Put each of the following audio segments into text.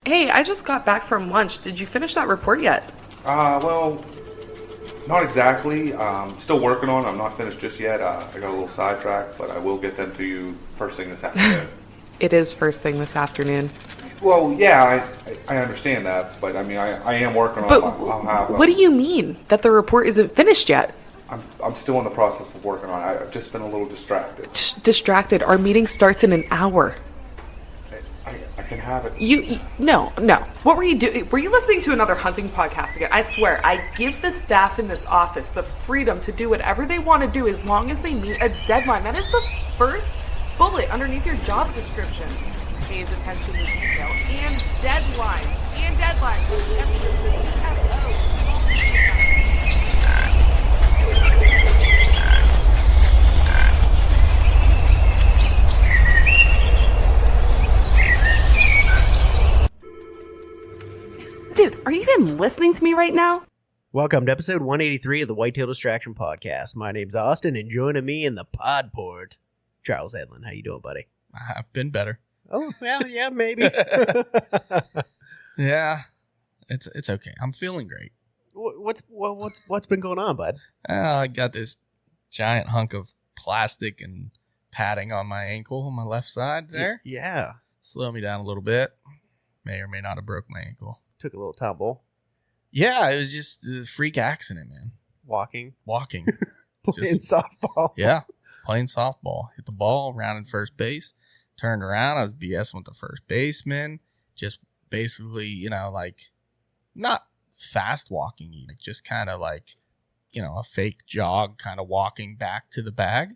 Hey, I just got back from lunch. Did you finish that report yet? Well, not exactly. Still working on it. I'm not finished just yet. I got a little sidetracked, but I will get them to you first thing this afternoon. It is first thing this afternoon. Well, yeah, I understand that, but I mean, I am working on But it. I'll have. what do you mean that the report isn't finished yet? I'm still in the process of working on it. I've just been a little distracted. Distracted. Our meeting starts in an hour. I can have it. No. What were you doing? Were you listening to another hunting podcast again? I swear, I give the staff in this office the freedom to do whatever they want to do as long as they meet a deadline. That is the first bullet underneath your job description. Pays attention to detail and deadlines. And deadlines. Dude, are you even listening to me right now? Welcome to episode 183 of the Whitetail Distraction Podcast. My name's Austin, and joining me in the PodPort, Charles Edlin. How you doing, buddy? I've been better. Oh, well, yeah, maybe. Yeah, it's okay. I'm feeling great. What's been going on, bud? I got this giant hunk of plastic and padding on my ankle on my left side there. Yeah. Slow me down a little bit. May or may not have broke my ankle. Took a little tumble. Yeah, it was just a freak accident, man. Walking. Playing softball. Yeah, playing softball. Hit the ball, rounded first base. Turned around. I was BSing with the first baseman. Just basically, like not fast walking, like just kind of like, a fake jog, kind of walking back to the bag.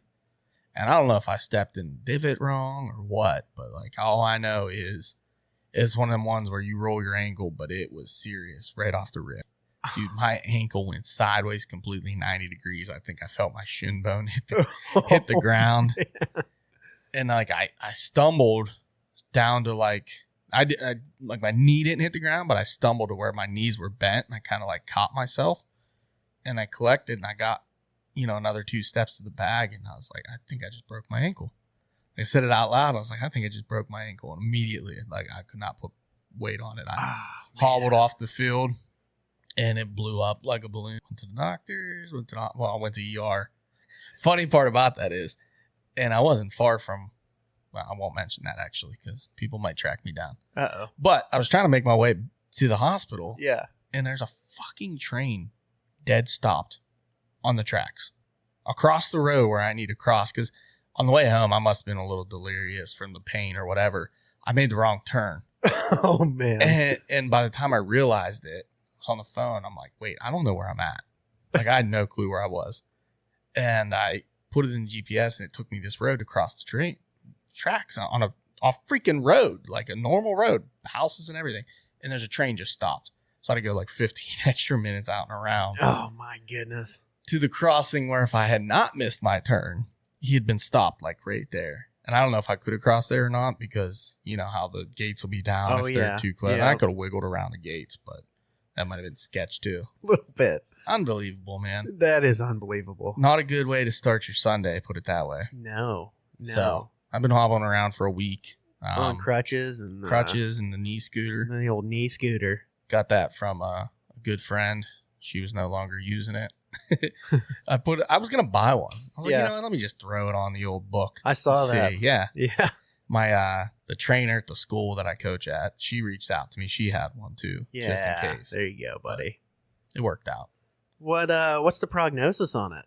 And I don't know if I stepped in the divot wrong or what, but like all I know is it's one of them ones where you roll your ankle, but it was serious right off the rip. Dude, my ankle went sideways completely 90 degrees. I think I felt my shin bone hit the ground. And like I stumbled down to like I like my knee didn't hit the ground, but I stumbled to where my knees were bent, and I kind of like caught myself, and I collected, and I got another 2 steps to the bag, and I was like, I think I just broke my ankle. I said it out loud. I was like, I think I just broke my ankle, and immediately like I could not put weight on it. I hobbled off the field, and it blew up like a balloon. Went to the doctors. I went to ER. Funny part about that is. And I wasn't far from, well, I won't mention that actually because people might track me down. Uh-oh. But I was trying to make my way to the hospital. Yeah. And there's a fucking train dead stopped on the tracks across the road where I need to cross. Because on the way home, I must have been a little delirious from the pain or whatever. I made the wrong turn. Oh, man. And by the time I realized it, I was on the phone. I'm like, wait, I don't know where I'm at. Like I had no clue where I was. And I put it in GPS, and it took me this road to cross the tracks on a freaking road, like a normal road, houses and everything. And there's a train just stopped. So I had to go like 15 extra minutes out and around. Oh, my goodness. To the crossing where if I had not missed my turn, he had been stopped like right there. And I don't know if I could have crossed there or not because you know how the gates will be down if they're too close. Yeah. I could have wiggled around the gates, but that might have been sketch too. A little bit. Unbelievable, man. That is unbelievable. Not a good way to start your Sunday, put it that way. No. So I've been hobbling around for a week. On crutches and the knee scooter. The old knee scooter. Got that from a good friend. She was no longer using it. I was gonna buy one. I was like, let me just throw it on the old book. I saw that. Yeah. My the trainer at the school that I coach at, she reached out to me. She had one too, just in case. There you go, buddy. It worked out. What's the prognosis on it?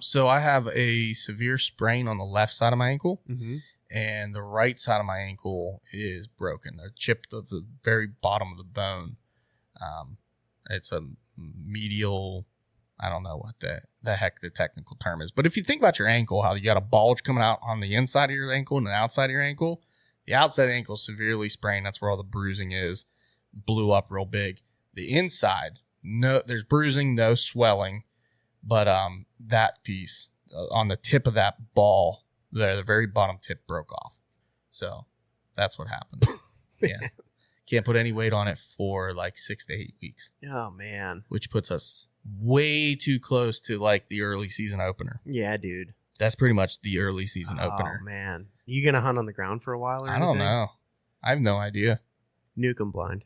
So I have a severe sprain on the left side of my ankle, Mm-hmm. and the right side of my ankle is broken. A chip of the very bottom of the bone. It's a medial. I don't know what the heck the technical term is, but if you think about your ankle, how you got a bulge coming out on the inside of your ankle and the outside of your ankle, the outside ankle is severely sprained. That's where all the bruising is. Blew up real big. The inside. No, there's bruising, no swelling, but that piece on the tip of that ball there, the very bottom tip broke off. So that's what happened. Yeah. Can't put any weight on it for like 6 to 8 weeks. Oh, man. Which puts us way too close to like the early season opener. Yeah, dude. That's pretty much the early season opener. Oh, man. You going to hunt on the ground for a while or I anything? don't know. I have no idea. Nuke 'em blind.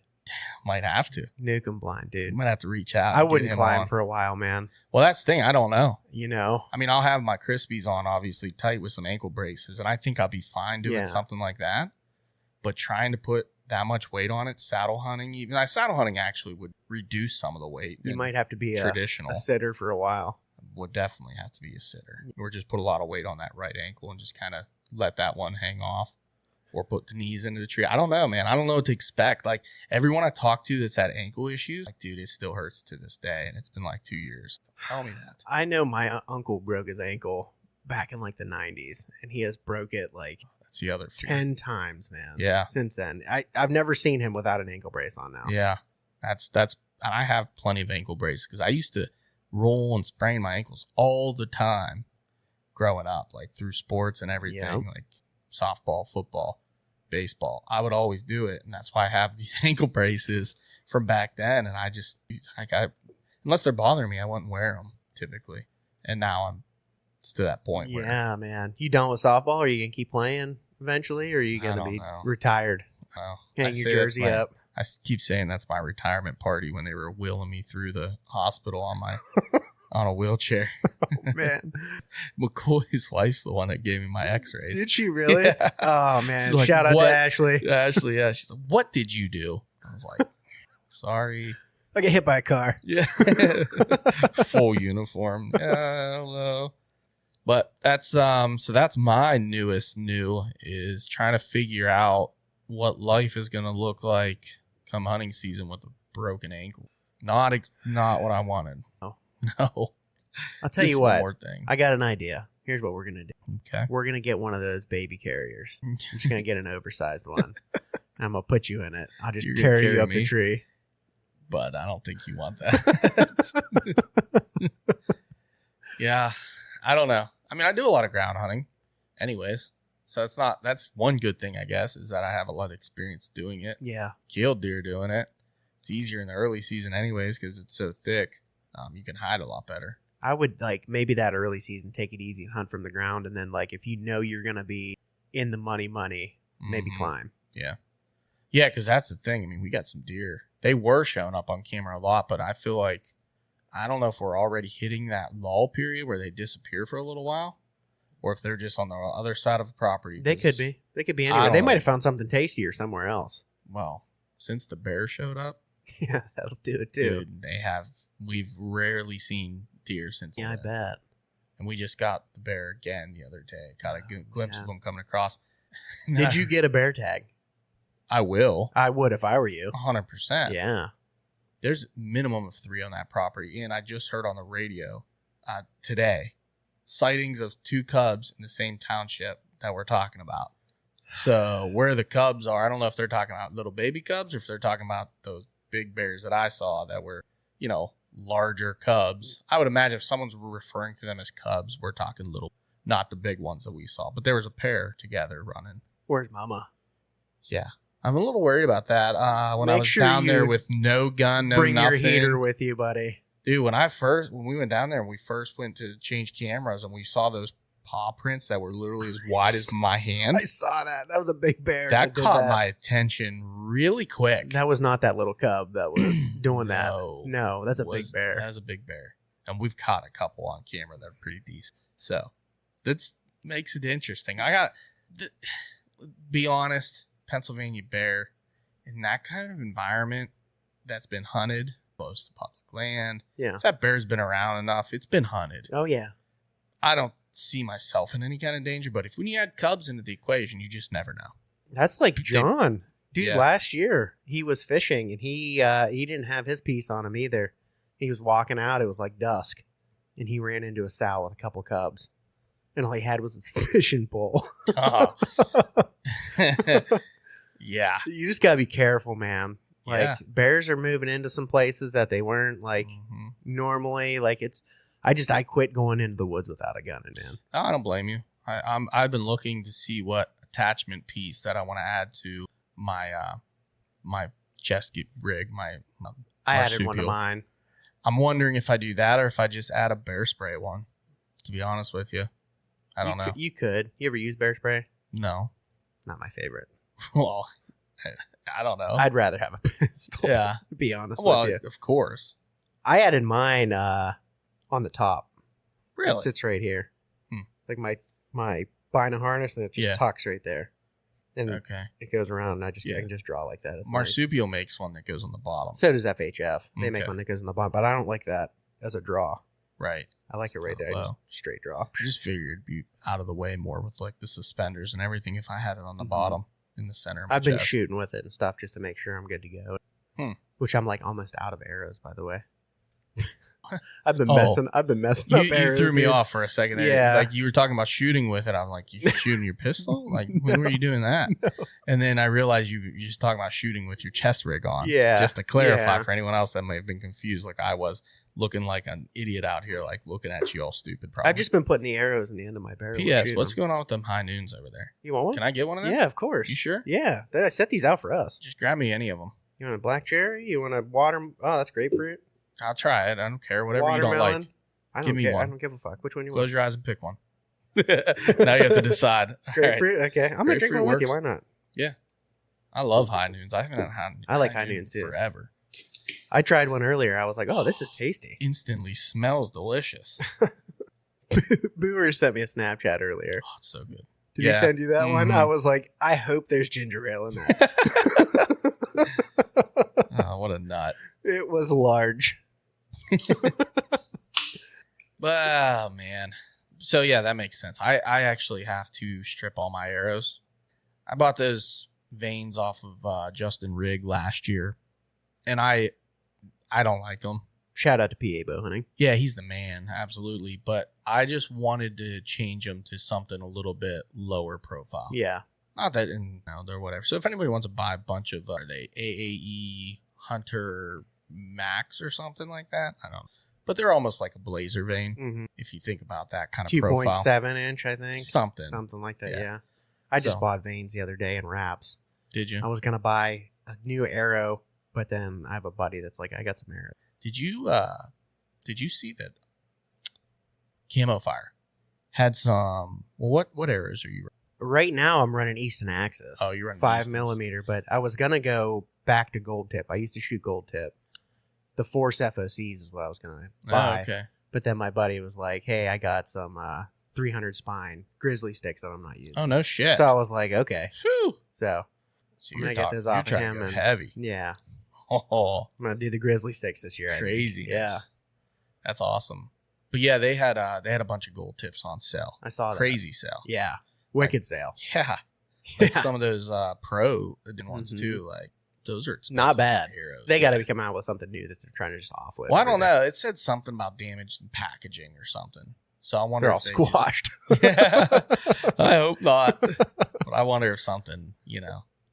Might have to. Nuke 'em blind, dude. Might have to reach out. I and get wouldn't him climb on. for a while, man. Well, that's the thing. I don't know. You know? I mean, I'll have my Crispies on, obviously tight with some ankle braces, and I think I'll be fine doing Yeah. something like that. But trying to put that much weight on it, saddle hunting, saddle hunting actually would reduce some of the weight. You than might have to be traditional. a sitter for a while. Would definitely have to be a sitter, or just put a lot of weight on that right ankle and just kind of let that one hang off, or put the knees into the tree. I don't know, man. I don't know what to expect. Like, everyone I talk to that's had ankle issues, like, dude, it still hurts to this day, and it's been like 2 years. Tell me that. I know my uncle broke his ankle back in like the 90s, and he has broke it like That's the other fear. 10 times, man. Yeah. Since then. I've never seen him without an ankle brace on now. Yeah, that's and I have plenty of ankle braces because I used to roll and sprain my ankles all the time growing up, like through sports and everything, Yeah. like softball, football, baseball. I would always do it, and that's why I have these ankle braces from back then. And I just unless they're bothering me, I wouldn't wear them typically. And now it's to that point where Yeah, man. You done with softball? Are you going to keep playing eventually? Or are you I going to don't be know. retired? I Hang say your that's jersey my- up. I keep saying that's my retirement party when they were wheeling me through the hospital on my on a wheelchair. Man. McCoy's wife's the one that gave me my x-rays. Did she really? Yeah. Oh, man. She's like, Shout out "What?" to Ashley. Ashley, yeah. She's like, what did you do? I was like, sorry. I get hit by a car. Yeah. Full uniform. Hello. But that's so that's my newest new is trying to figure out what life is gonna look like come hunting season with a broken ankle. Not what I wanted. Oh. No. I'll tell Just you one what. more thing. I got an idea. Here's what we're going to do. Okay. We're going to get one of those baby carriers. I'm just going to get an oversized one. I'm going to put you in it. I'll just You're gonna carry you carry up me? the tree. But I don't think you want that. Yeah, I don't know. I mean, I do a lot of ground hunting anyways. So that's one good thing, I guess, is that I have a lot of experience doing it. Yeah. Killed deer doing it. It's easier in the early season anyways because it's so thick. You can hide a lot better. I would like maybe that early season, take it easy and hunt from the ground. And then like, if you know you're going to be in the money, maybe Mhm. climb. Yeah. Yeah, because that's the thing. I mean, we got some deer. They were showing up on camera a lot, but I feel like, I don't know if we're already hitting that lull period where they disappear for a little while, or if they're just on the other side of the property. They 'cause, could be. They could be I anywhere. don't They know. might have found something tastier somewhere else. Well, since the bear showed up, Yeah, that'll do it too. dude, we've rarely seen deer since Yeah, I then. bet. And we just got the bear again the other day. Caught a good glimpse yeah. of him coming across. Did you get a bear tag? I will. I would if I were you. 100%. Yeah. There's a minimum of 3 on that property. And I just heard on the radio today sightings of 2 cubs in the same township that we're talking about. So where the cubs are, I don't know if they're talking about little baby cubs or if they're talking about those big bears that I saw that were, larger cubs. I would imagine if someone's referring to them as cubs, we're talking little, not the big ones that we saw. But there was a pair together running. Where's Mama? Yeah. I'm a little worried about that. When I Make was sure down there you with no gun, no Bring nothing. your heater with you, buddy. Dude, when we went down there and we first went to change cameras and we saw those paw prints that were literally as wide as my hand, I saw that. That was a big bear. that did caught that. my attention really quick. That was not that little cub that was doing that. No. No, that's a big bear. That was a big bear. And we've caught a couple on camera that are pretty decent. So that makes it interesting. Be honest, Pennsylvania bear, in that kind of environment that's been hunted close to public land. Yeah. If that bear's been around enough, it's been hunted. Oh, yeah. I don't see myself in any kind of danger, but when you add cubs into the equation, you just never know. That's like John. Dude, Yeah. last year he was fishing and he didn't have his piece on him either. He was walking out. It was like dusk. And he ran into a sow with a couple cubs. And all he had was his fishing pole. Yeah. You just got to be careful, man. Like, Yeah. bears are moving into some places that they weren't, like, Mhm. normally. Like, I quit going into the woods without a gun, man. I don't blame you. I've been looking to see what attachment piece that I want to add to my my chest rig, my I added one to marsupial. mine. I'm wondering if I do that or if I just add a bear spray one. To be honest with you, I don't know. You could. You ever use bear spray? No. Not my favorite. Well, I don't know. I'd rather have a pistol. Yeah. To be honest Well, with you. of course. I added mine on the top. It Really? sits right here. Hmm. Like my binding harness, and it just Yeah. tucks right there. And Okay. it goes around, and I Yeah. can just draw like that. It's nice. Marsupial makes one that goes on the bottom. So does FHF. They make Okay. one that goes in the bottom, but I don't like that as a draw. Right. I like it right there. Low. Just straight draw. I just figured it'd be out of the way more with like the suspenders and everything if I had it on the Mhm. bottom in the center of my I've been chest. shooting with it and stuff just to make sure I'm good to go. Which I'm like almost out of arrows, by the way. I've been messing up You arrows. threw me dude. off for a second there. Yeah. Like you were talking about shooting with it. I'm like, you shooting your pistol? Like when were you doing that? No. And then I realized you were just talking about shooting with your chest rig on. Yeah. Just to clarify Yeah. for anyone else that may have been confused, like I was looking like an idiot out here, like looking at you all stupid. Probably. I've just been putting the arrows in the end of my barrel. P.S. What's going on with them high noons over there? You want one? Can I get one of them? Yeah, of course. You sure? Yeah. I set these out for us. Just grab me any of them. You want a black cherry? You want a water? Oh, that's grapefruit. I'll try it. I don't care. Whatever you don't Watermelon. like. I don't Give me care. one. I don't give a fuck. Which one you Close want? your eyes and pick one. Now you have to decide. All right. Grapefruit? Okay. I'm going to drink Grapefruit one with you. works. Why not? I love high noons. I haven't had I like high noons, too. forever. I tried one earlier. I was like, oh, this is tasty. Instantly smells delicious. Boomer sent me a Snapchat earlier. Oh, it's so good. Did he Yeah. send you that one? Mhm. I was like, I hope there's ginger ale in that. Oh, what a nut. It was large. Oh, man. So, yeah, that makes sense. I actually have to strip all my arrows. I bought those vanes off of Justin Rigg last year, and I don't like them. Shout out to PA Bow Hunting. Yeah, he's the man, absolutely. But I just wanted to change them to something a little bit lower profile. Yeah. Not that, they're whatever. So if anybody wants to buy a bunch of, are they AAE Hunter Max or something like that? I don't know. But they're almost like a blazer vein, Mm-hmm. if you think about that kind of profile. 2.7 inch, I think. Something. Something like that, Yeah. yeah. I just So- bought vanes the other day in wraps. Did you? I was going to buy a new arrow, but then I have a buddy that's like, I got some arrows. Did you see that Camo Fire had some, well, what arrows are you running? Right now, I'm running Easton Axis. Oh, you're running 5 Eastons. millimeter, but I was going to go back to gold tip. I used to shoot gold tip. The Force FOCs is what I was going to buy. Oh, okay. But then my buddy was like, hey, I got some 300 spine grizzly sticks that I'm not using. Oh, no shit. So I was like, okay. Whew. So, So I'm you're gonna get talking- those off you're of trying to him go and- heavy. yeah. Oh, I'm going to do the grizzly sticks this year. I think. crazy. Yeah. That's awesome. But yeah, they had a bunch of gold tips on sale. I saw that. Crazy sale. Yeah. Wicked sale. Yeah. Yeah. Like some of those pro ones Mhm. too. Like those are expensive Not bad. arrows. They got to come out with something new that they're trying to just offload. Well, I don't everything. know. It said something about damaged in packaging or something. So I wonder They're all if they squashed. Just, yeah, I hope not. But I wonder if something,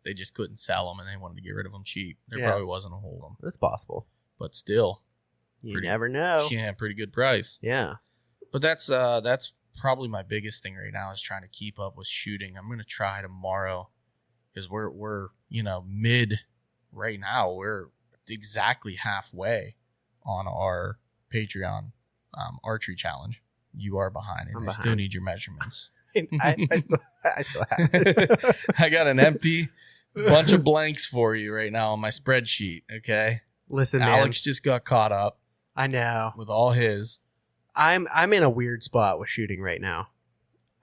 they just couldn't sell them and they wanted to get rid of them cheap. There Yeah. probably wasn't a hold of them, That's possible. but still, You Pretty- never know. yeah, pretty good price. Yeah. But that's probably my biggest thing right now is trying to keep up with shooting. I'm gonna try tomorrow because we're mid right now. We're exactly halfway on our Patreon archery challenge. You are behind, and I'm I still behind. need your measurements. I still have it. I got an empty bunch of blanks for you right now on my spreadsheet. Okay, Listen, man. Alex just got caught up I know. with all his. I'm in a weird spot with shooting right now.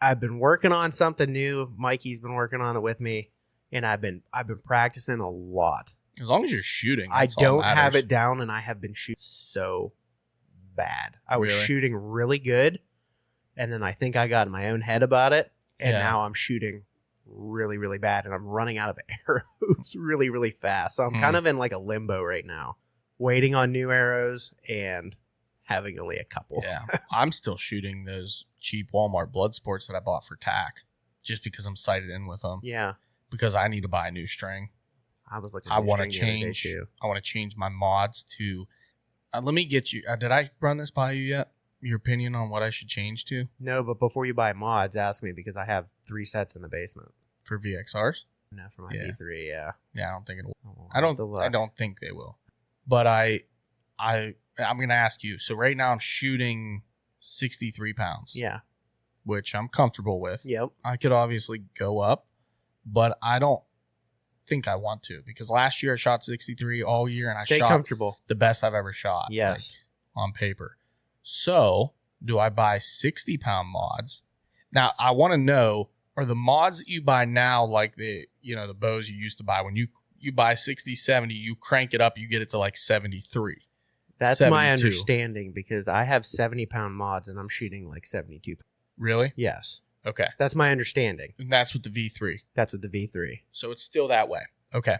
I've been working on something new. Mikey's been working on it with me, and I've been practicing a lot. As long as you're shooting, I that's all don't that have matters. it down, and I have been shooting so bad. I was Really? shooting really good, and then I think I got in my own head about it, and Yeah. now I'm shooting really, really bad, and I'm running out of arrows really, really fast. So I'm Hmm. kind of in like a limbo right now, waiting on new arrows and having only a couple. Yeah, I'm still shooting those cheap Walmart blood sports that I bought for tack, just because I'm sighted in with them. Yeah. Because I need to buy a new string. I was looking. I at want to string the other day, change. too. I want to change my mods to. Let me get you. Did I run this by you yet? Your opinion on what I should change to No, but before you buy mods, ask me because I have 3 sets in the basement. for VXRs? No, for my Yeah. V3, yeah. Yeah, I don't think it'll. I'll I have to don't. look. I don't think they will. But I'm gonna ask you. So right now I'm shooting 63 pounds. Yeah. Which I'm comfortable with. Yep. I could obviously go up, but I don't think I want to, because last year I shot 63 all year, and I Stay shot comfortable. the best I've ever shot. Yes. Like, on paper. So, do I buy 60-pound mods? Now, I want to know, are the mods that you buy now like the bows you used to buy? When you buy 60, 70, you crank it up, you get it to like 73. That's 72. my understanding, because I have 70-pound mods and I'm shooting like 72. Really? Yes. Okay. That's my understanding. And that's with the V3. That's with the V3. So it's still that way. Okay.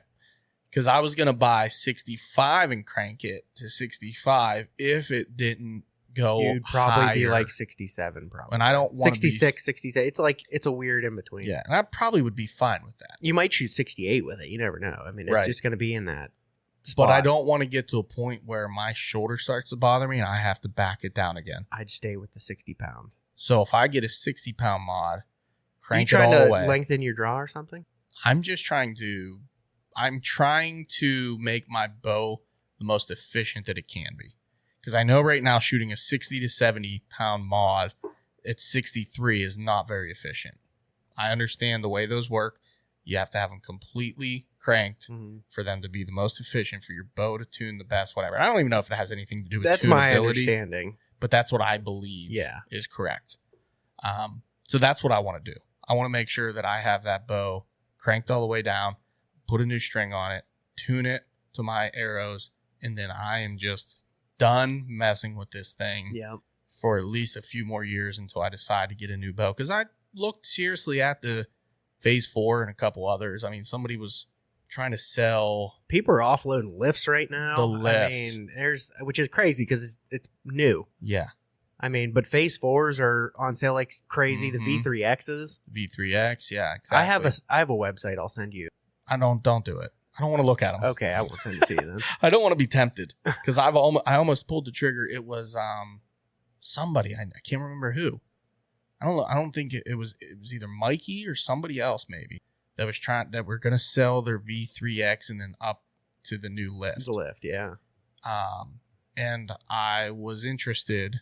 Because I was going to buy 65 and crank it to 65 if it didn't go You'd probably be higher. like 67, probably. And I don't want 66, 67. It's a weird in between. Yeah, and I probably would be fine with that. You might shoot 68 with it. You never know. I mean, it's Right. just going to be in that spot. But I don't want to get to a point where my shoulder starts to bother me and I have to back it down again. I'd stay with the 60-pound. So if I get a 60-pound mod, You crank it trying all to the way. lengthen your draw or something? I'm trying to make my bow the most efficient that it can be. Because I know right now shooting a 60 to 70-pound mod at 63 is not very efficient. I understand the way those work. You have to have them completely cranked for them to be the most efficient, for your bow to tune the best, whatever. I don't even know if it has anything to do with That's my tunability, understanding. but that's what I believe is correct. So that's what I want to do. I want to make sure that I have that bow cranked all the way down, put a new string on it, tune it to my arrows, and then I am just done messing with this thing for at least a few more years until I decide to get a new bow. Because I looked seriously at the Phase 4 and a couple others. I mean, somebody was trying to sell. People are offloading lifts right now. The lift. I mean, which is crazy because it's new. Yeah. I mean, but Phase 4s are on sale like crazy. Mhm. The V3Xs. V3X, yeah, exactly. I have a website I'll send you. I don't do it. I don't want to look at them. Okay, I won't send it to you then. I don't want to be tempted because I almost pulled the trigger. It was somebody, I can't remember who. I don't know. I don't think it was either Mikey or somebody else maybe that were gonna sell their V3X and then up to the new lift. The lift, yeah. And I was interested,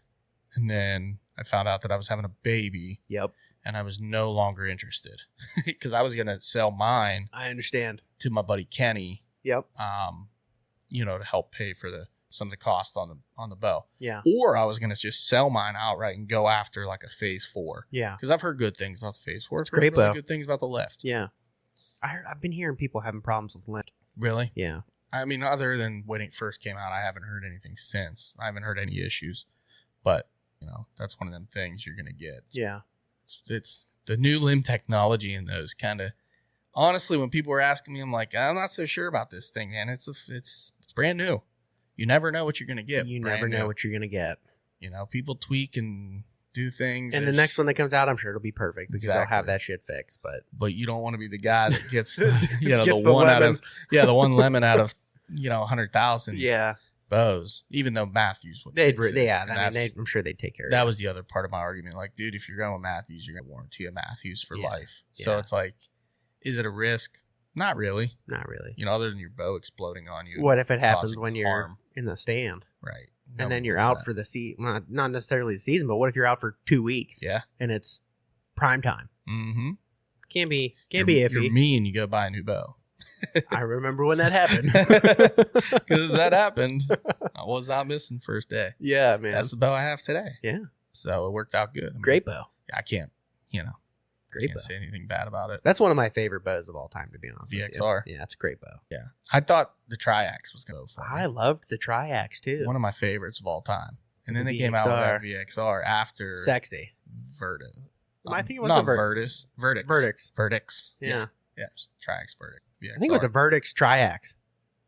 and then I found out that I was having a baby. Yep. And I was no longer interested because I was gonna sell mine I understand. to my buddy Kenny. Yep. To help pay for some of the cost on the bow. Yeah. Or I was gonna just sell mine outright and go after like a Phase 4. Yeah. Because I've heard good things about the Phase 4. It's great really bow. good things about the lift. Yeah. I've been hearing people having problems with lift. Really? Yeah. I mean, other than when it first came out, I haven't heard anything since. I haven't heard any issues. But, that's one of them things you're gonna get. Yeah. It's the new limb technology in those kind of. Honestly, when people were asking me, I'm like, I'm not so sure about this thing, man. It's brand new. You never know what you're gonna get. You brand never know new. what you're going to get. People tweak and do things. And the next one that comes out, I'm sure it'll be perfect because they'll Exactly. have that shit fixed. But you don't want to be the guy that gets the Gets one the out lemon. of the one lemon out of 100,000 yeah, bows. Even though Matthews would they'd fix it. yeah. And I mean, that's- I'm sure they'd take care of that it. was the other part of my argument. Like, dude, if you're going with Matthews, you're gonna warranty a Matthews for Yeah. life. So Yeah. it's like, is it a risk? Not really. Not really. Other than your bow exploding on you. What if it happens causing when you're harm. in the stand Right. and Nobody then you're wants out that. for the season? Not necessarily the season, but what if you're out for 2 weeks Yeah. and it's prime time? Mm-hmm. Can't be You're iffy. me and you go buy a new bow. I remember when that happened. Because that happened. I was not missing first day. Yeah, man. That's the bow I have today. Yeah. So it worked out good. I mean, Great bow. I can't, Great can't bow. say anything bad about it. That's one of my favorite bows of all time, to be honest. with you. VXR. Yeah, it's a great bow. Yeah. I thought the Triax was going to go for me. I loved the Triax too. One of my favorites of all time. And then The they came out with that VXR. VXR after Sexy. Vertus. I think it was not the Vertus. Verdix. Verdix. Verdix. Yeah. Yeah. Triax Verdict. VXR. I think it was a Verdix Triax.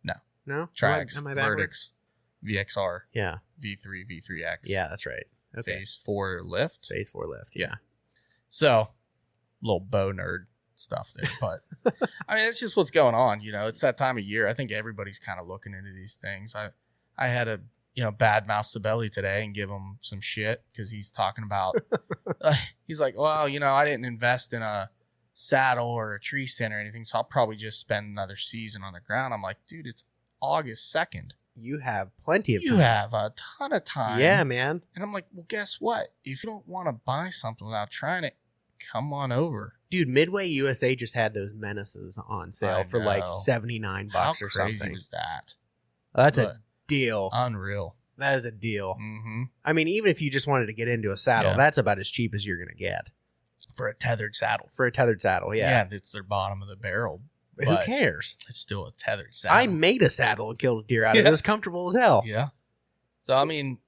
No. No? Triax. Am I backwards? Verdix. VXR. Yeah. V3. V3X. Yeah, that's right. Okay. Phase 4 lift. Phase 4 lift. Yeah. So, little bow nerd stuff there. But, I mean, it's just what's going on. It's that time of year. I think everybody's kind of looking into these things. I had a, bad mouth Sabelli today and give him some shit because he's talking about, he's like, well, I didn't invest in a saddle or a tree stand or anything, so I'll probably just spend another season on the ground. I'm like, dude, it's August 2nd. You have plenty of You time. have a ton of time. Yeah, man. And I'm like, well, guess what? If you don't want to buy something without trying it, come on over. Dude, Midway USA just had those Menaces on sale I for like know. $79 How or crazy something. was that? That's a But deal. unreal. That is a deal. Mm-hmm. I mean, even if you just wanted to get into a saddle, Yeah. that's about as cheap as you're going to get For a tethered saddle. for a tethered saddle. Yeah. It's their bottom of the barrel. Who but cares? It's still a tethered saddle. I made a saddle and killed a deer out of it. Yeah. It was comfortable as hell. Yeah. So, I mean,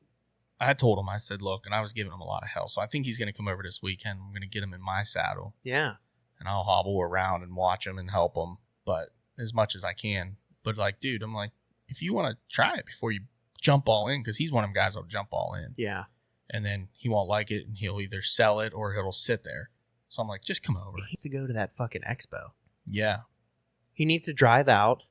I told him, I said, look, and I was giving him a lot of hell. So I think he's going to come over this weekend. I'm going to get him in my saddle. Yeah. And I'll hobble around and watch him and help him, but as much as I can. But like, dude, I'm like, if you want to try it before you jump all in, because he's one of them guys that'll jump all in. Yeah. And then he won't like it, and he'll either sell it or he'll sit there. So I'm like, just come over. He needs to go to that fucking expo. Yeah. He needs to drive out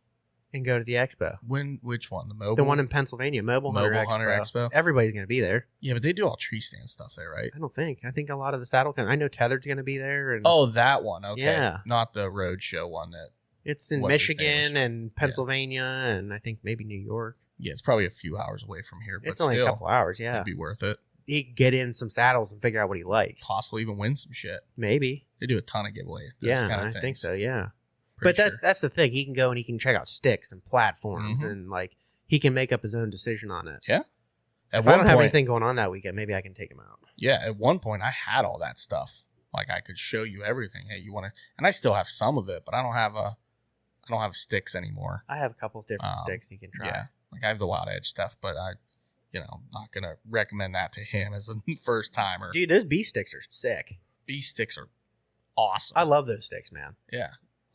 and go to the expo. Which one? The mobile? The one in Pennsylvania, Mobile Hunter Expo. Everybody's going to be there. Yeah, but they do all tree stand stuff there, right? I don't think. I think a lot of the saddle I know Tethered's going to be there. And Oh, that one. Okay. Yeah. Not the road show one that. it's in what's his Michigan name? and Pennsylvania and I think maybe New York. Yeah, it's probably a few hours away from here, but It's only still, a couple hours. Yeah. it'd be worth it. He could get in some saddles and figure out what he likes. Possibly even win some shit. Maybe. They do a ton of giveaways. Those Yeah, kind of I things. think so. Yeah. Pretty But sure. that's the thing. He can go and he can check out sticks and platforms Mhm. and like he can make up his own decision on it. At If one I don't have point- anything going on that weekend, maybe I can take him out. Yeah, at one point I had all that stuff. Like I could show you everything. Hey, you want to? And I still have some of it, but I don't have sticks anymore. I have a couple of different sticks he can try. Yeah, like I have the Wild Edge stuff, but I'm not gonna recommend that to him as a first timer. Dude, those bee sticks are sick. These sticks are awesome. I love those sticks, man. Yeah.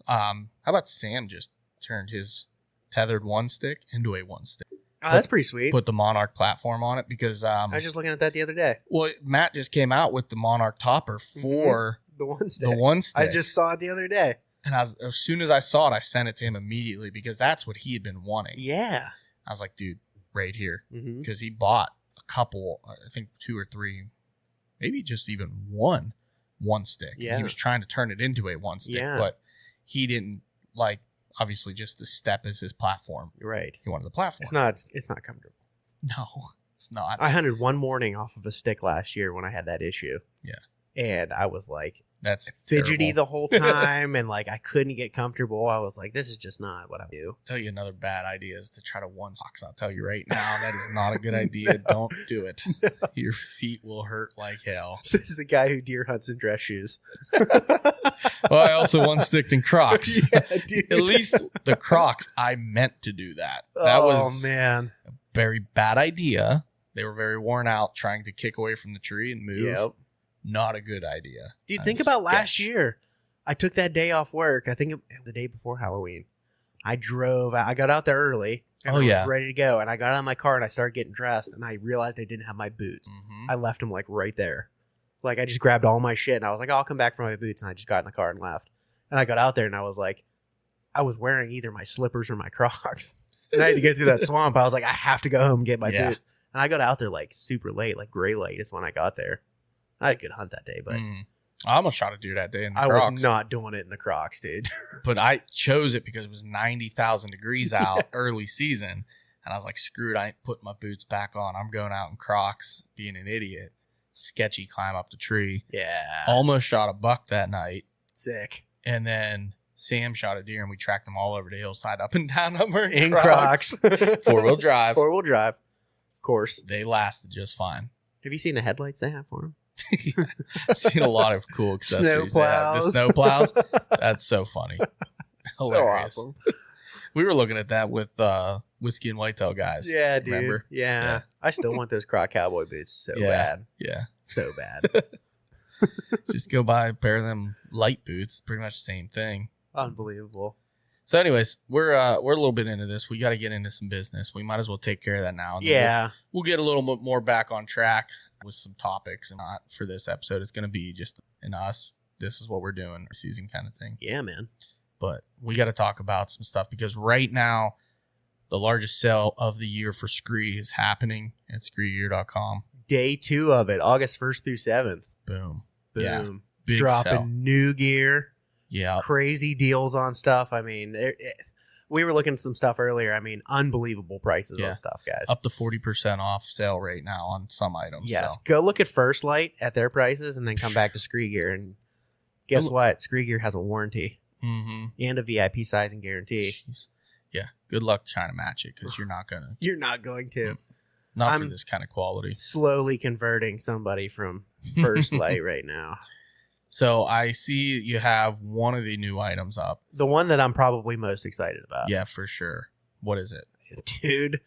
How about Sam just turned his tethered one stick into a one stick? Oh, that's pretty sweet. Put the Monarch platform on it because I was just looking at that the other day. well, Matt just came out with the Monarch topper for The one stick. the one stick. I just saw it the other day. And as soon as I saw it, I sent it to him immediately because that's what he had been wanting. Yeah. I was like, dude, right here. Mm-hmm. Because he bought a couple, I think 2 or 3, maybe just even one stick. And Yeah. he was trying to turn it into a one stick, Yeah. but he didn't like, obviously, just the step as his platform. You're right. He wanted the platform. It's not comfortable. No, it's not. I hunted one morning off of a stick last year when I had that issue. Yeah. And I was like That's fidgety terrible. the whole time and like I couldn't get comfortable. I was like, this is just not what I do. Tell you another bad idea is to try to one socks. I'll tell you right now, that is not a good idea. Don't do it. Your feet will hurt like hell. This is the guy who deer hunts in dress shoes. Well, I also one sticked in Crocs. Yeah, dude. At least the Crocs, I meant to do that. That oh was man. a very bad idea. They were very worn out trying to kick away from the tree and move. Yep. Not a good idea. Dude, That think was about last sketch. year. I took that day off work. I think the day before Halloween. I drove. I got out there early. And Oh, I was yeah. ready to go. And I got out of my car and I started getting dressed. And I realized I didn't have my boots. Mhm. I left them like right there. Like I just grabbed all my shit and I was like, I'll come back for my boots. And I just got in the car and left. And I got out there and I was like, I was wearing either my slippers or my Crocs. And I had to get through that swamp. I was like, I have to go home and get my Yeah. boots. And I got out there like super late, like gray light is when I got there. I had a good hunt that day, but I almost shot a deer that day in the I Crocs. was not doing it in the Crocs, dude. But I chose it because it was 90,000 degrees out early season. And I was like, screw it. I ain't putting my boots back on. I'm going out in Crocs, being an idiot. Sketchy climb up the tree. Yeah. Almost shot a buck that night. Sick. And then Sam shot a deer and we tracked them all over the hillside up and down over In Crocs. 4-wheel drive. Four-wheel drive. Of course. They lasted just fine. Have you seen the headlights they have for them? I've seen a lot of cool accessories. Snow they have. The plows. snow plows. That's so funny. Hilarious. So awesome. We were looking at that with Whiskey and Whitetail guys. Yeah, dude. Remember? Yeah. Yeah. I still want those Croc cowboy boots so Yeah. bad. Yeah. So bad. Just go buy a pair of them light boots. Pretty much the same thing. Unbelievable. So, anyways, we're a little bit into this. We got to get into some business. We might as well take care of that now. And then Yeah. we'll get a little bit more back on track with some topics. And not for this episode, it's going to be just in us. This is what we're doing, our season kind of thing. Yeah, man. But we got to talk about some stuff because right now, the largest sale of the year for Scree is happening at ScreeGear.com. Day 2 of it, August 1st through 7th. Boom. Boom. Yeah. Big Dropping sale. new gear. Yeah. Crazy deals on stuff. I mean, we were looking at some stuff earlier. I mean, unbelievable prices Yeah. on stuff, guys. Up to 40% off sale right now on some items. Yes. So. Go look at First Light at their prices and then come back to Scree Gear and Guess what? Scree Gear has a warranty Mm-hmm. and a VIP sizing guarantee. Jeez. Yeah. Good luck trying to match it because you're not gonna. You're not going to. Not for I'm this kind of quality. Slowly converting somebody from First Light right now. So I see you have one of the new items up. The one that I'm probably most excited about. Yeah, for sure. What is it? Dude,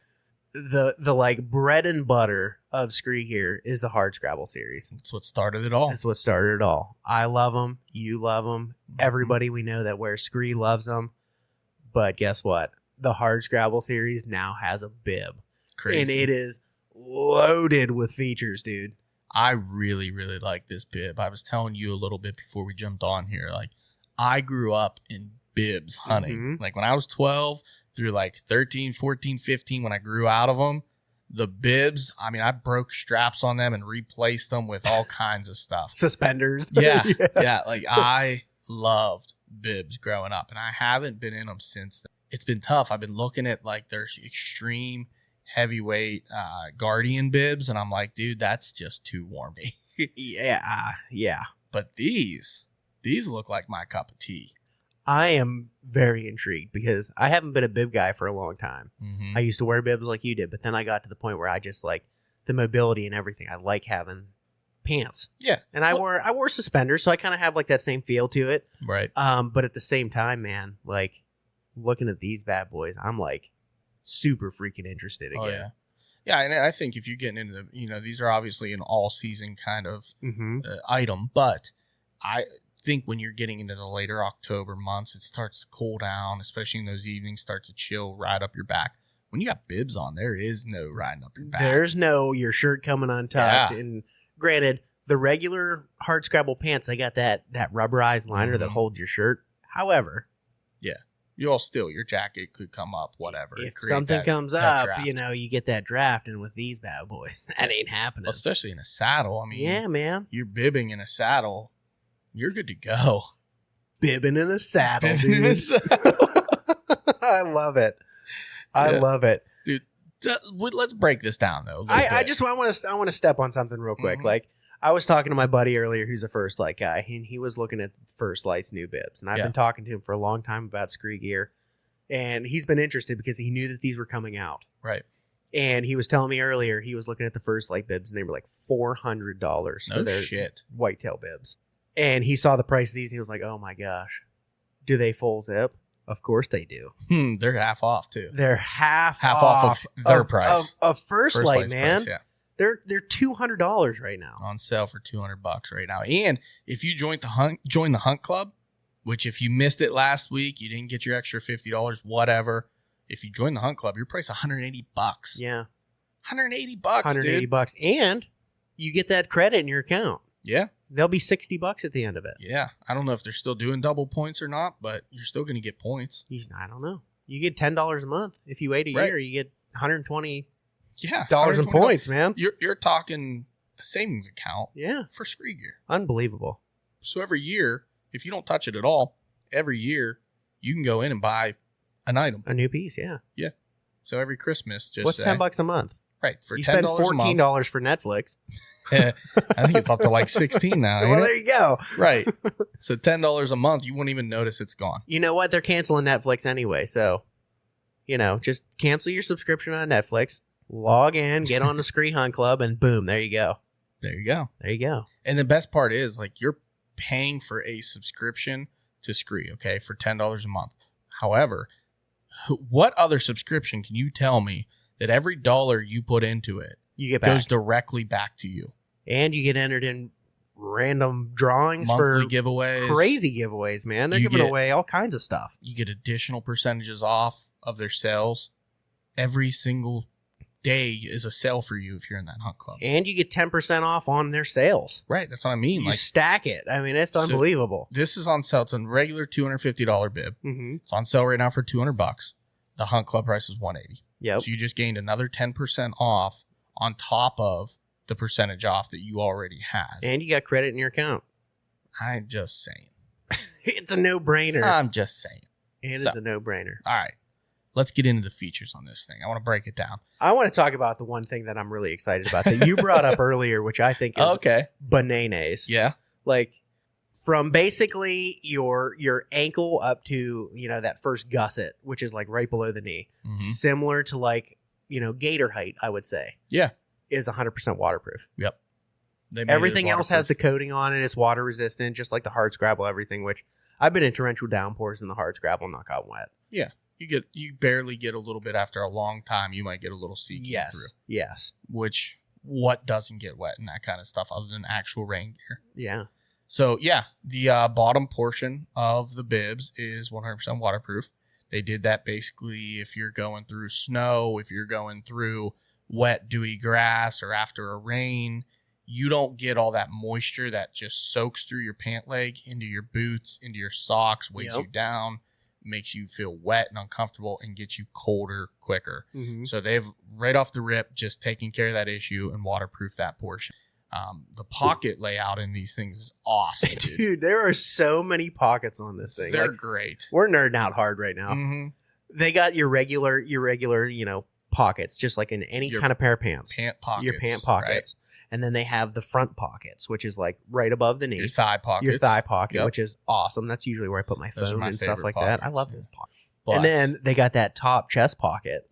the like bread and butter of Scree Gear is the Hard Scrabble series. That's what started it all. That's what started it all. I love them. You love them. Everybody we know that wears Scree loves them. But guess what? The Hard Scrabble series now has a bib. Crazy. And it is loaded with features, dude. I really, really like this bib. I was telling you a little bit before we jumped on here. Like, I grew up in bibs hunting. Mhm. Like, when I was 12 through like 13, 14, 15, when I grew out of them, the bibs, I mean, I broke straps on them and replaced them with all kinds of stuff. Suspenders. Yeah. Yeah. Like, I loved bibs growing up, and I haven't been in them since then. It's been tough. I've been looking at like their extreme heavyweight Guardian bibs, and I'm like, dude, that's just too warmy. Yeah. But these look like my cup of tea. I am very intrigued because I haven't been a bib guy for a long time. Mm-hmm. I used to wear bibs like you did, but then I got to the point where I just like the mobility and everything. I like having pants. Yeah. And I wore suspenders, so I kind of have like that same feel to it. Right. But at the same time, man, like looking at these bad boys, I'm like super freaking interested again. Oh, yeah. Yeah, and I think if you're getting into these are obviously an all-season kind of Mm-hmm. item, but I think when you're getting into the later October months, it starts to cool down, especially in those evenings, starts to chill right up your back. When you got bibs on, there is no riding up your back. There's no your shirt coming untucked. Yeah. And granted, the regular Hard Scrabble pants, they got that rubberized liner that Mhm. holds your shirt. However, your jacket could come up, whatever. if Create something that- comes that up, draft. you get that draft, and with these bad boys, that ain't happening. Especially in a saddle. I mean, Yeah, man. you're bibbing in a saddle, you're good to go. Bibbing in a saddle, Bibbing in a dude. saddle. I love it. I Yeah. love it. Let's break this down though. I want to step on something real quick. Mhm. Like I was talking to my buddy earlier, who's a First Light guy, and he was looking at First Light's new bibs, and I've Yeah. been talking to him for a long time about Scree Gear, and he's been interested because he knew that these were coming out. right. And he was telling me earlier he was looking at the First Light bibs, and they were like $400 for No their shit. whitetail bibs. And he saw the price of these, and he was like, "Oh my gosh, do they full zip?" Of course they do. They're half off too. They're half off of their price. of First Light, Light's man. price, yeah. They're $200 right now. On sale for $200 right now. And if you join the hunt club, which if you missed it last week, you didn't get your extra $50, whatever. If you join the hunt club, your price $180. Yeah, $180, $180, dude. and you get that credit in your account. Yeah. There'll be $60 at the end of it. Yeah. I don't know if they're still doing double points or not, but you're still going to get points. I don't know. You get $10 a month. If you wait a Right. year, you get $120 Yeah. in $120. points, man. You're talking a savings account Yeah, for Scree Gear. unbelievable. So every year, if you don't touch it at all, every year you can go in and buy an item. A new piece, yeah. So every Christmas, just What's say, $10 a month? right, for You $10 spend a month. $14 for Netflix. I think it's up to like 16 now. Well, ain't there it? you go. Right. So $10 a month, you won't even notice it's gone. You know what? They're canceling Netflix anyway, so just cancel your subscription on Netflix, log in, get on the Scree Hunt Club, and boom, there you go. There you go. There you go. And the best part is, like, you're paying for a subscription to Scree, okay, for $10 a month. However, what other subscription can you tell me that every dollar you put into it You get back. goes directly back to you? And you get entered in random drawings Monthly for giveaways. crazy giveaways, man. They're You giving get- away all kinds of stuff. You get additional percentages off of their sales. Every single day is a sale for you if you're in that hunt club. And you get 10% off on their sales. Right. That's what I mean. You Like, stack it. I mean, it's So- unbelievable. this is on sale. It's a regular $250 bib. Mm-hmm. It's on sale right now for $200. The hunt club price is $180. Yep. So you just gained another 10% off on top of the percentage off that you already had. And you got credit in your account. I'm just saying. It's a no-brainer. I'm just saying. It so- is a no-brainer. All right. Let's get into the features on this thing. I want to break it down. I want to talk about the one thing that I'm really excited about that you brought up earlier, which I think is Okay. bananas. Yeah. Like, from basically your ankle up to, that first gusset, which is like right below the knee, similar to like, gator height, I would say. Yeah. Is 100% waterproof. Yep. Everything else has the coating on it. It's water resistant, just like the hard scrabble, everything, which I've been in torrential downpours and the hard scrabble not got wet. Yeah. You barely get a little bit after a long time. You might get a little seeking through. Yes. Which, what doesn't get wet and that kind of stuff other than actual rain gear? Yeah. So, yeah, the bottom portion of the bibs is 100% waterproof. They did that basically if you're going through snow, if you're going through wet, dewy grass, or after a rain, you don't get all that moisture that just soaks through your pant leg into your boots, into your socks, weighs you down, makes you feel wet and uncomfortable, and gets you colder quicker. So they've, right off the rip, just taken care of that issue and waterproof that portion. The pocket layout in these things is awesome, dude. There are so many pockets on this thing. They're great. We're nerding out hard right now. They got your regular, pockets, just like in any kind of pair of pants. Pant pockets. Your pant pockets. Right? And then they have the front pockets, which is like right above the knee. Your thigh pockets. Your thigh pocket, which is awesome. That's usually where I put my phone and stuff like that. I love those pockets. And then they got that top chest pocket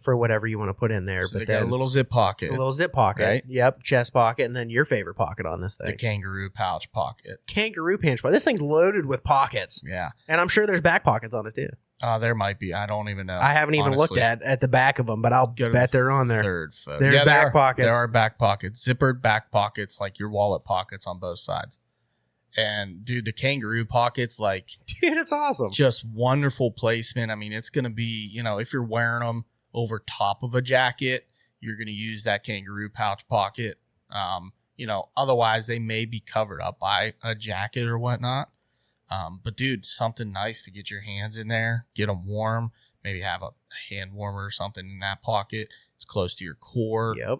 for whatever you want to put in there. So but they got a little zip pocket. A little zip pocket. Right? Yep. Chest pocket. And then your favorite pocket on this thing. The kangaroo pouch pocket. Kangaroo pouch pocket. This thing's loaded with pockets. Yeah. And I'm sure there's back pockets on it too. There might be. I don't even know. I haven't even looked at the back of them, but I'll bet they're on there. Third photo. There's back pockets. There are back pockets. Zippered back pockets, like your wallet pockets on both sides. And, dude, the kangaroo pockets, like... Dude, it's awesome. Just wonderful placement. I mean, it's going to be, if you're wearing them over top of a jacket, you're going to use that kangaroo pouch pocket. Otherwise, they may be covered up by a jacket or whatnot. But, dude, something nice to get your hands in there, get them warm, maybe have a hand warmer or something in that pocket. It's close to your core. Yep.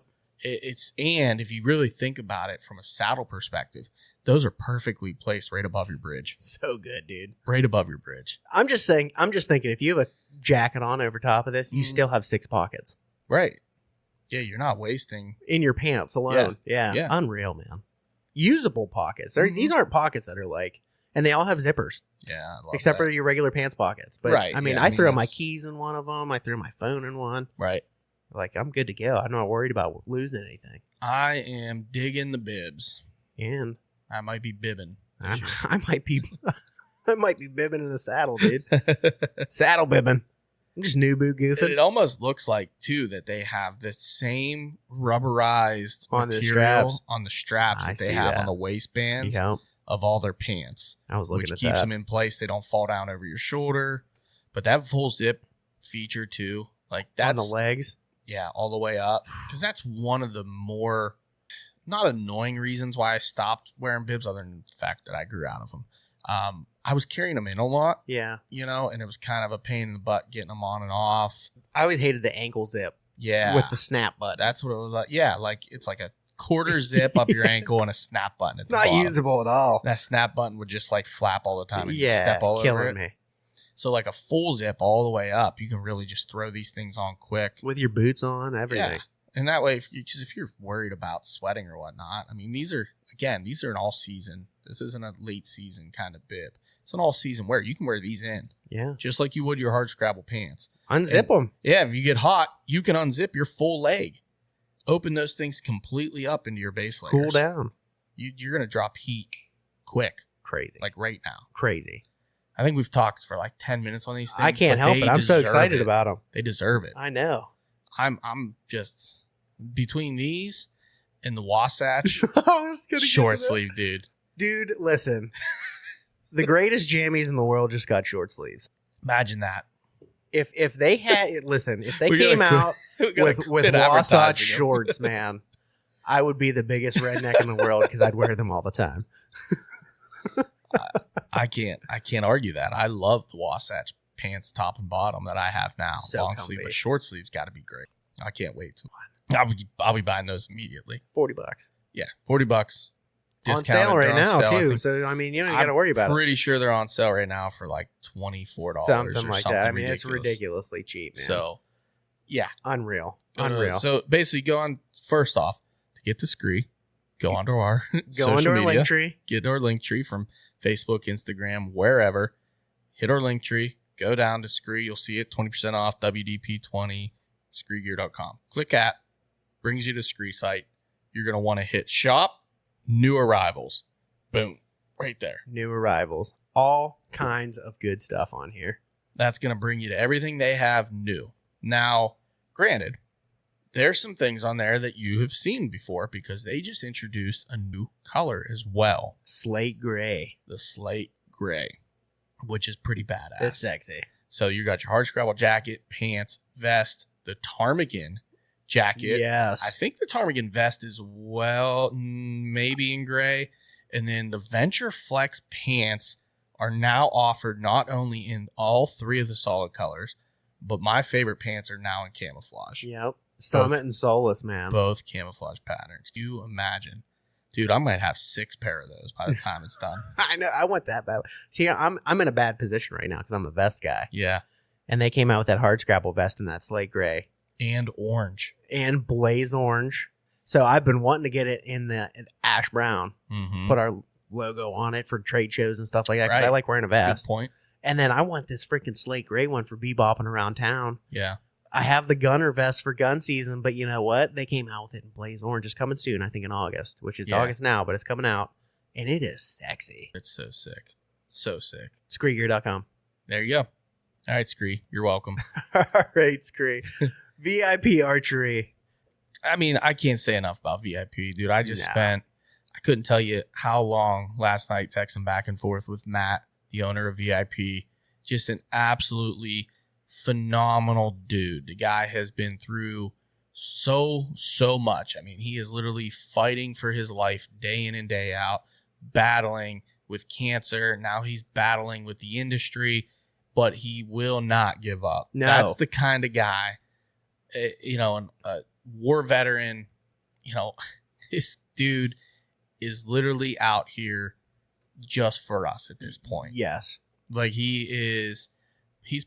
And if you really think about it from a saddle perspective, those are perfectly placed right above your bridge. So good, dude. Right above your bridge. I'm just thinking, if you have a jacket on over top of this, you still have 6 pockets. Right. Yeah, you're not wasting. In your pants alone. Yeah. Unreal, man. Usable pockets. These aren't pockets that are like, and they all have zippers. Yeah, I love except that. for your regular pants pockets. But right. I threw my keys in one of them. I threw my phone in one. Right. Like, I'm good to go. I'm not worried about losing anything. I am digging the bibs. And I might be bibbing. I might be bibbing in the saddle, dude. Saddle bibbing. I'm just new-boo goofing. It almost looks like, too, that they have the same rubberized material on the straps that they have on the waistbands of all their pants. I was looking at that. Which keeps them in place. They don't fall down over your shoulder. But that full zip feature, too, like that's... On the legs? Yeah, all the way up. Because that's one of the more, not annoying reasons why I stopped wearing bibs, other than the fact that I grew out of them. I was carrying them in a lot. Yeah. And it was kind of a pain in the butt getting them on and off. I always hated the ankle zip. Yeah. With the snap button. That's what it was like. Yeah, like it's like a quarter zip up your ankle and a snap button. It's not usable at all. That snap button would just like flap all the time and step all over it. Killing me. So like a full zip all the way up, you can really just throw these things on quick. With your boots on, everything. Yeah. And that way, if you're worried about sweating or whatnot, I mean, these are an all season. This isn't a late season kind of bib. It's an all season wear. You can wear these in. Yeah. Just like you would your hard scrabble pants. Unzip them. Yeah. If you get hot, you can unzip your full leg. Open those things completely up into your base layers. Cool down. You're going to drop heat quick. Crazy. Like right now. Crazy. I think we've talked for like 10 minutes on these things. I can't help it. I'm so excited about them. They deserve it. I know. I'm just between these and the Wasatch I short sleeve, dude. Dude, listen. The greatest jammies in the world just got short sleeves. Imagine that. If they had if they came out with Wasatch shorts, man, I would be the biggest redneck in the world because I'd wear them all the time. I can't argue that. I love the Wasatch pants, top and bottom, that I have now. So long comfy. sleeve, but short sleeves got to be great. I can't wait to. I'll be buying those immediately. $40. Yeah, $40. On sale right now too. So I mean, you don't got to worry about it. I'm pretty sure they're on sale right now for like $24, something like that. I mean, ridiculous. it's ridiculously cheap, man. So, yeah, unreal. So basically, go on first off to get the scree. go onto our Go social into our media, link tree. get our link tree from Facebook, Instagram, wherever. Hit our link tree. Go down to Scree. You'll see it 20% off WDP20 ScreeGear.com. Click at, brings you to Scree site. You're going to want to hit shop, new arrivals. Boom. Right there. New arrivals. All kinds of good stuff on here. That's going to bring you to everything they have new. Now, granted, there's some things on there that you have seen before because they just introduced a new color as well. Slate gray. The slate gray, which is pretty badass. It's sexy. So you got your hard scrabble jacket, pants, vest, the ptarmigan jacket. Yes. I think the ptarmigan vest is maybe in gray. And then the Venture Flex pants are now offered not only in all three of the solid colors, but my favorite pants are now in camouflage. Yep. Summit and Solus, man. Both camouflage patterns. Can you imagine? Dude, I might have 6 pair of those by the time it's done. I know. I want that bad. See, I'm in a bad position right now because I'm a vest guy. Yeah. And they came out with that hard scrabble vest in that slate gray. And orange. And blaze orange. So I've been wanting to get it in the ash brown. Mm-hmm. Put our logo on it for trade shows and stuff like that. Because Right. I like wearing a vest. Good point. And then I want this freaking slate gray one for bebopping around town. Yeah. I have the gunner vest for gun season, but you know what? They came out with it in blaze orange. It's coming soon, I think in August, which is Yeah. August now, but it's coming out. And it is sexy. It's so sick. So sick. ScreeGear.com. There you go. All right, Scree. You're welcome. All right, Scree. VIP Archery. I mean, I can't say enough about VIP, dude. I just Nah. I couldn't tell you how long last night texting back and forth with Matt, the owner of VIP. Just an absolutely phenomenal dude. The guy has been through so much. I mean, he is literally fighting for his life day in and day out, battling with cancer. Now he's battling with the industry, but he will not give up. No. That's the kind of guy, a war veteran, this dude is literally out here just for us at this point. Yes. Like he's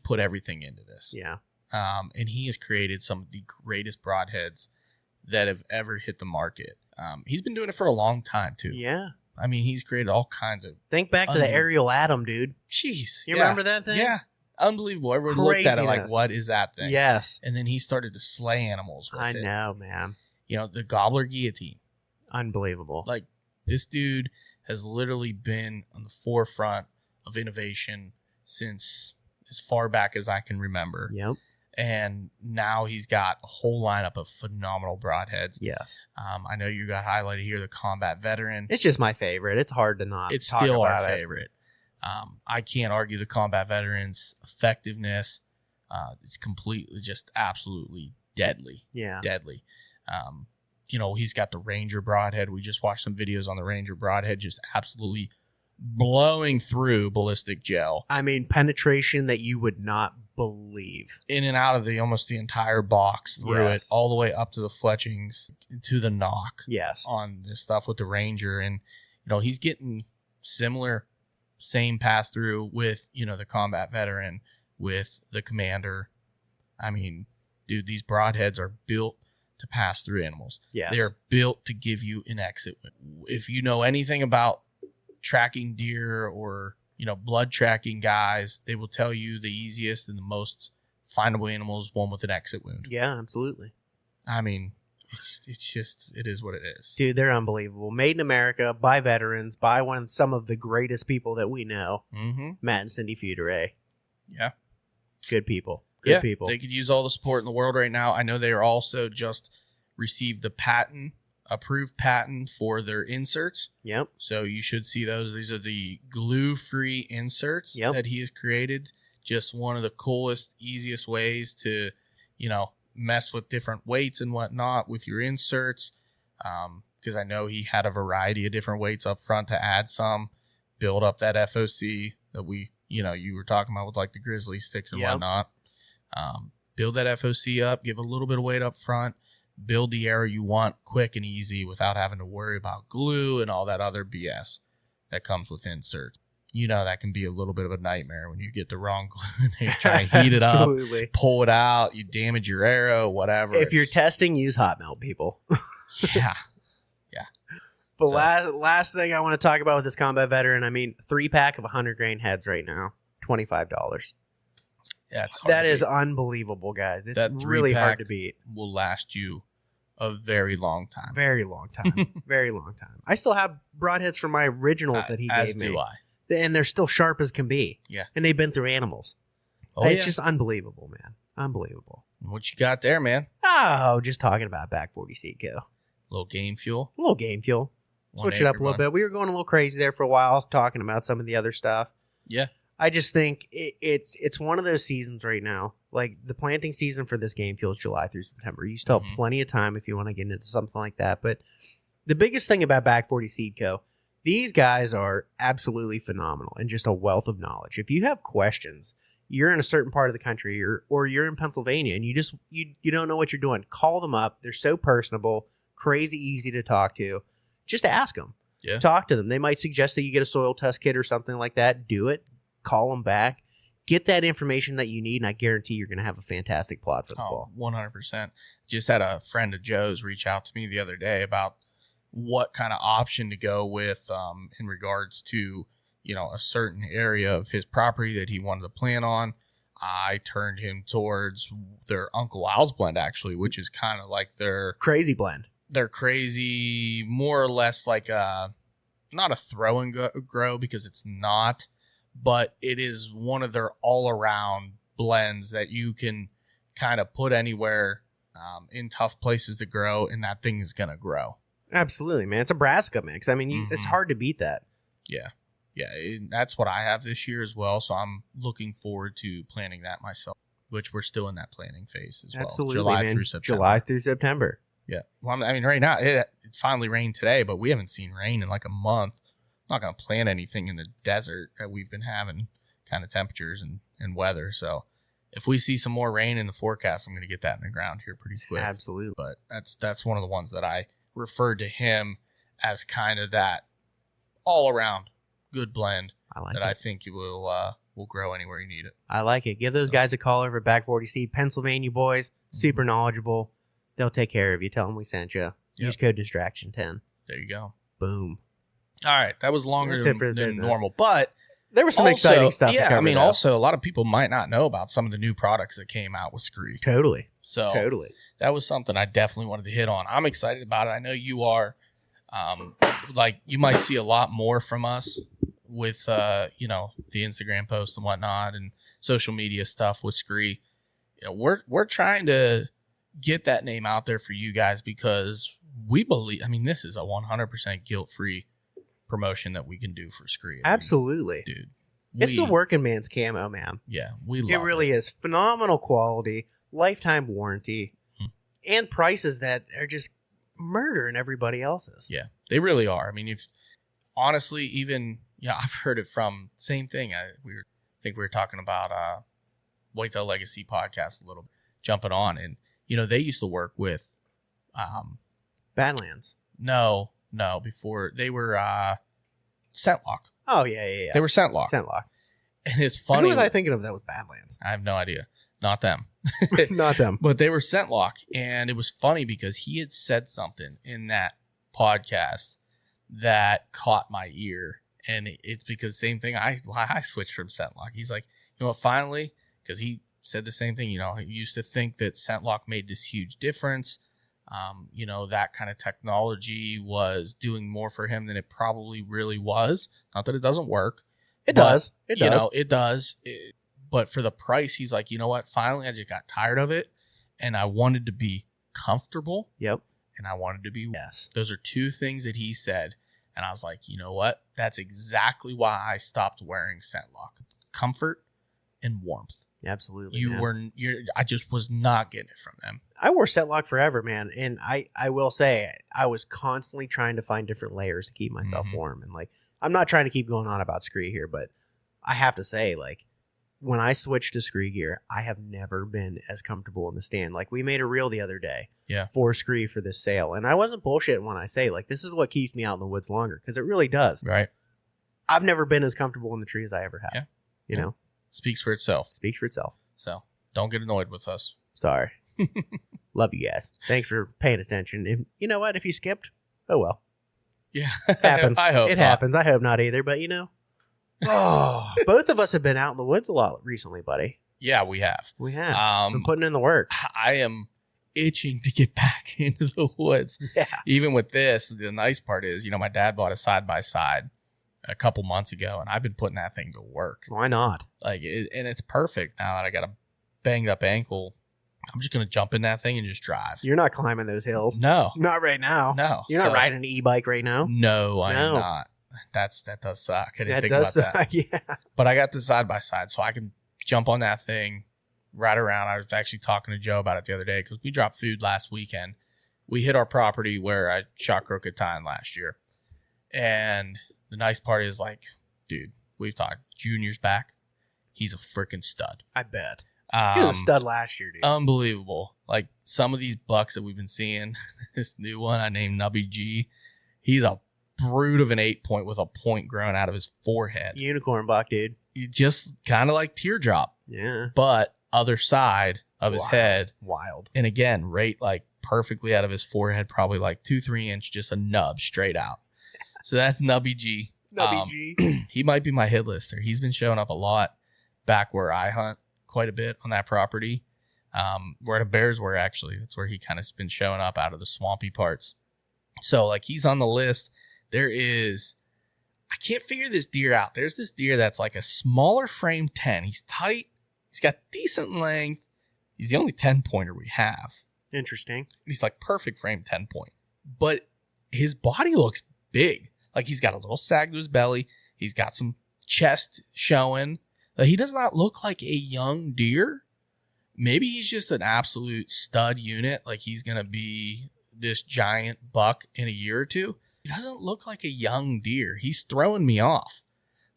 put everything into this. Yeah. And he has created some of the greatest broadheads that have ever hit the market. He's been doing it for a long time too. Yeah. I mean, he's created all kinds of, Think back to the Aerial Atom, dude. jeez. You remember that thing? Yeah. Unbelievable. Everyone looked at it like, Craziness. what is that thing? Yes. And then he started to slay animals with I it. know, man. The gobbler guillotine. Unbelievable. Like, this dude has literally been on the forefront of innovation since as far back as I can remember. Yep. And now he's got a whole lineup of phenomenal broadheads. Yes. I know you got highlighted here the Combat Veteran. It's just my favorite. It's hard to not. It's talk still our about it. favorite. I can't argue the Combat Veteran's effectiveness. It's completely, just absolutely deadly. Yeah. Deadly. He's got the Ranger broadhead. We just watched some videos on the Ranger broadhead, just absolutely blowing through ballistic gel I mean, penetration that you would not believe. in and out of almost the entire box through Yes. it, all the way up to the fletchings, to the knock Yes. on this stuff with the Ranger. And, he's getting same pass through with, the Combat Veteran, with the Commander. I mean, dude, these broadheads are built to pass through animals. Yes. They are built to give you an exit. If you know anything about tracking deer or, blood tracking guys, they will tell you the easiest and the most findable animal is one with an exit wound. Yeah, absolutely. I mean, it is what it is. Dude, they're unbelievable. Made in America by veterans, by some of the greatest people that we know. Mm-hmm. Matt and Cindy Feuderay. Yeah. Good people. Good people. They could use all the support in the world right now. I know they are also just received the approved patent for their inserts. Yep. So you should see those. These are the glue-free inserts that he has created. Just one of the coolest, easiest ways to, mess with different weights and whatnot with your inserts. Because I know he had a variety of different weights up front to add some, build up that FOC that you were talking about with like the grizzly sticks and whatnot. Build that FOC up, give a little bit of weight up front, build the arrow you want quick and easy without having to worry about glue and all that other BS that comes with inserts. That can be a little bit of a nightmare when you get the wrong glue and you're trying to heat it up, Absolutely. pull it out, you damage your arrow, whatever. If you're testing, use hot melt, people. Yeah. But So- last thing I want to talk about with this combat veteran, I mean, 3-pack of 100 grain heads right now, $25. Yeah, it's hard That to is beat. unbelievable, guys. It's That really hard 3-pack to beat. will last you a very long time. Very long time. Very long time. I still have broadheads from my originals that he As gave me. do I. And they're still sharp as can be. Yeah. And they've been through animals. Oh, It's yeah. just unbelievable, man. Unbelievable. What you got there, man? Oh, just talking about back 40 seed go. Little game fuel. A little game fuel. Switch it up a little bit. We were going a little crazy there for a while. I was talking about some of the other stuff. Yeah. I just think it's one of those seasons right now. Like the planting season for this game fuel is July through September. You still have plenty of time if you want to get into something like that. But the biggest thing about Back 40 Seed Co., these guys are absolutely phenomenal and just a wealth of knowledge. If you have questions, you're in a certain part of the country or you're in Pennsylvania and you don't know what you're doing, call them up. They're so personable, crazy easy to talk to. Just ask them. Yeah. Talk to them. They might suggest that you get a soil test kit or something like that. Do it. Call them back. Get that information that you need, and I guarantee you're going to have a fantastic plot for the fall. 100%. Just had a friend of Joe's reach out to me the other day about what kind of option to go with in regards to, a certain area of his property that he wanted to plant on. I turned him towards their Uncle Al's blend, actually, which is kind of like their Crazy blend. They're crazy, more or less like not a throw and grow because it's not, but it is one of their all-around blends that you can kind of put anywhere in tough places to grow, and that thing is going to grow. Absolutely, man. It's a brassica mix. I mean, it's hard to beat that. Yeah. Yeah, that's what I have this year as well, so I'm looking forward to planting that myself, which we're still in that planting phase as well. Absolutely, July man. through September. July through September. Yeah. Well, I mean, right now, it finally rained today, but we haven't seen rain in like a month. I'm not going to plant anything in the desert that we've been having kind of temperatures and weather. So if we see some more rain in the forecast, I'm going to get that in the ground here pretty quick. Absolutely. But that's one of the ones that I referred to him as kind of that all-around good blend I like that it. I think you will grow anywhere you need it. I like it. Give those guys a call over at Back 40 Seed. Pennsylvania boys, super knowledgeable. They'll take care of you. Tell them we sent you. Use code Distraction10. There you go. Boom. All right, that was longer That's it for the than business. normal, but There was some also, exciting stuff. Yeah, to cover, I mean, though. also a lot of people might not know about some of the new products that came out with Scree. Totally. So Totally. that was something I definitely wanted to hit on. I'm excited about it. I know you are. You might see a lot more from us with the Instagram posts and whatnot and social media stuff with Scree. We're trying to get that name out there for you guys because we believe. I mean, this is a 100% guilt-free promotion that we can do for Scree. Absolutely. Dude. It's the working man's camo, man. Yeah, we love It really is. Phenomenal quality, lifetime warranty, and prices that are just murdering everybody else's. Yeah, they really are. I mean, if honestly, even I've heard it from same thing. I think we were talking about Whitetail Legacy podcast a little bit, jumping on, and they used to work with Badlands. No, before they were Scentlock. Oh, yeah. They were Scentlock. Scentlock. And it's Who funny. was I thinking of that was Badlands? I have no idea. Not them. Not them. But they were Scentlock, and it was funny because he had said something in that podcast that caught my ear, and it's because same thing. I switched from Scentlock. He's like, what? Finally, because he said the same thing. He used to think that Scentlock made this huge difference. That kind of technology was doing more for him than it probably really was. Not that it doesn't work. It does. It does. It does. But for the price, he's like, you know what? Finally, I just got tired of it, and I wanted to be comfortable. Yep. And I wanted to be. Yes. Those are two things that he said, and I was like, you know what? That's exactly why I stopped wearing Scentlock. Comfort and warmth. Absolutely. I just was not getting it from them. I wore Scentlock forever, man, and I will say I was constantly trying to find different layers to keep myself warm, and I'm not trying to keep going on about Scree here, but I have to say, when I switched to Scree gear, I have never been as comfortable in the stand. We made a reel the other day for Scree for this sale, and I wasn't bullshitting when I say this is what keeps me out in the woods longer, because it really does. Right. I've never been as comfortable in the tree as I ever have. Yeah. You know? Speaks for itself. Speaks for itself. So don't get annoyed with us. Sorry. Love you guys. Thanks for paying attention. If, you know what? If you skipped, oh well. Yeah. Happens. I hope it not. happens. I hope not either. But oh, both of us have been out in the woods a lot recently, buddy. Yeah, we have. We have. Been putting in the work. I am itching to get back into the woods. Yeah. Even with this, the nice part is, my dad bought a side-by-side a couple months ago, and I've been putting that thing to work. Why not? And it's perfect now that I got a banged up ankle. I'm just going to jump in that thing and just drive. You're not climbing those hills. No. Not right now. No. You're not riding an e-bike right now. No, I am No. not. That does suck. I didn't That think does about that. suck. Yeah. But I got the side-by-side, so I can jump on that thing, ride around. I was actually talking to Joe about it the other day because we dropped food last weekend. We hit our property where I shot crooked tine last year. And the nice part is, like, dude, we've talked. Junior's back. He's a freaking stud. I bet. He was a stud last year, dude. Unbelievable. Like, some of these bucks that we've been seeing, this new one I named Nubby G, he's a brute of an 8-point with a point growing out of his forehead. Unicorn buck, dude. He just kind of like teardrop, Yeah. but other side of his head. Wild. And again, right like perfectly out of his forehead, probably like 2-3 inch, just a nub straight out. So that's Nubby G. Nubby G. He might be my hit lister. He's been showing up a lot back where I hunt quite a bit on that property. Where the bears were, actually. That's where he kind of been showing up out of the swampy parts. So like he's on the list. I can't figure this deer out. There's this deer that's like a smaller frame 10. He's tight. He's got decent length. He's the only 10-pointer we have. Interesting. He's like perfect frame 10-point. But his body looks big. Like he's got a little sag to his belly. He's got some chest showing. He does not look like a young deer. Maybe he's just an absolute stud unit. Like he's going to be this giant buck in a year or two. He doesn't look like a young deer. He's throwing me off.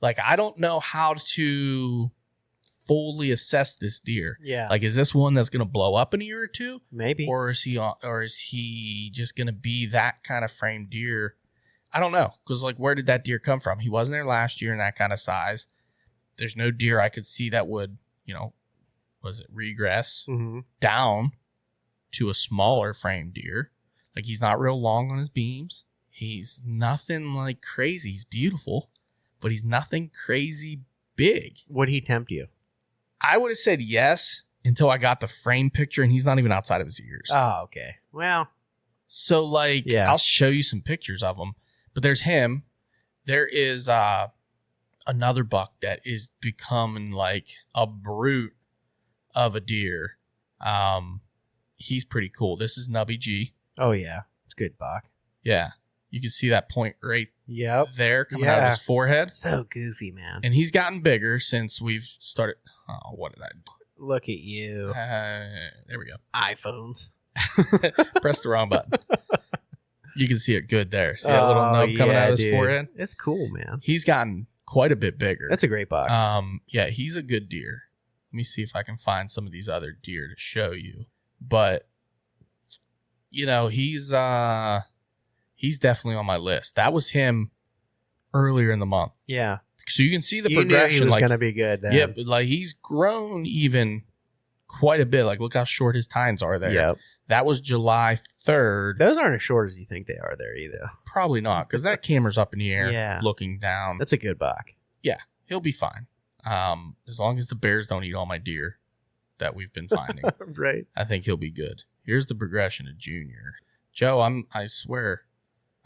Like, I don't know how to fully assess this deer. Yeah. Like, is this one that's going to blow up in a year or two? Maybe. Or is he just going to be that kind of frame deer? I don't know. Because, like, where did that deer come from? He wasn't there last year in that kind of size. There's no deer I could see that would, regress down to a smaller frame deer. Like, he's not real long on his beams. He's nothing like crazy. He's beautiful, but he's nothing crazy big. Would he tempt you? I would have said yes until I got the frame picture, and he's not even outside of his ears. Oh, okay. Well, so like, yeah. I'll show you some pictures of him. But there's him. There is another buck that is becoming like a brute of a deer. He's pretty cool. This is Nubby G. Oh yeah, it's good buck. Yeah. You can see that point right there coming out of his forehead. So goofy, man. And he's gotten bigger since we've started. Oh, what did I do? Look at you. There we go. iPhones. Press the wrong button. You can see it good there. See that little nub coming out of his forehead? It's cool, man. He's gotten quite a bit bigger. That's a great buck. Yeah, he's a good deer. Let me see if I can find some of these other deer to show you. But, he's definitely on my list. That was him earlier in the month. Yeah. So you can see the you progression. Knew he was going to be good then. Yep. Like he's grown even quite a bit. Like look how short his tines are there. Yep. That was July 3rd. Those aren't as short as you think they are there either. Probably not because that camera's up in the air Yeah. looking down. That's a good buck. Yeah. He'll be fine. As long as the bears don't eat all my deer that we've been finding. Right. I think he'll be good. Here's the progression of Junior. Joe, I swear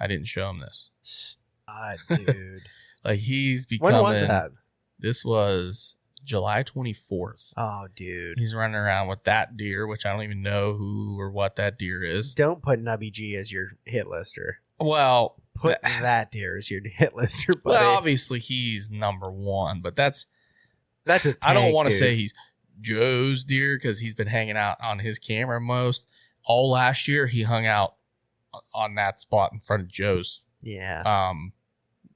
I didn't show him this. Stud, dude. Like he's becoming. When was that? This was July 24th. Oh, dude. He's running around with that deer, which I don't even know who or what that deer is. Don't put Nubby G as your hit lister. Well, Put that deer as your hit lister, buddy. well, obviously he's number one, but that's a tank, I don't want to dude. say he's Joe's deer because he's been hanging out on his camera most. All last year he hung out on that spot in front of Joe's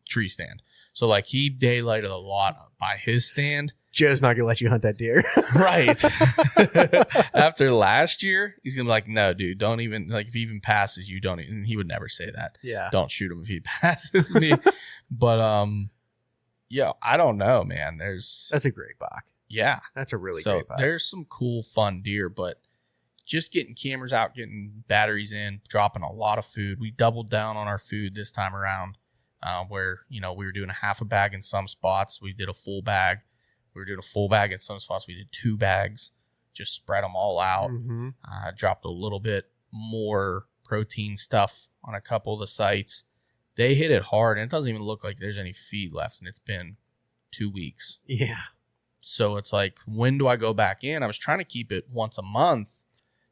tree stand. So like he daylighted a lot by his stand. Joe's not gonna let you hunt that deer. Right. After last year, he's gonna be like, no, dude, don't even like if he even passes you, don't even, he would never say that. Yeah. Don't shoot him if he passes me. But yeah, I don't know, man. That's a great buck. Yeah. That's a really so great buck. there's some cool fun deer, but just getting cameras out, getting batteries in, dropping a lot of food. We doubled down on our food this time around, where, we were doing a half a bag in some spots. We did a full bag. We were doing a full bag in some spots. We did 2 bags, just spread them all out. Mm-hmm. Dropped a little bit more protein stuff on a couple of the sites. They hit it hard, and it doesn't even look like there's any feed left, and it's been 2 weeks. Yeah. So it's like, when do I go back in? I was trying to keep it once a month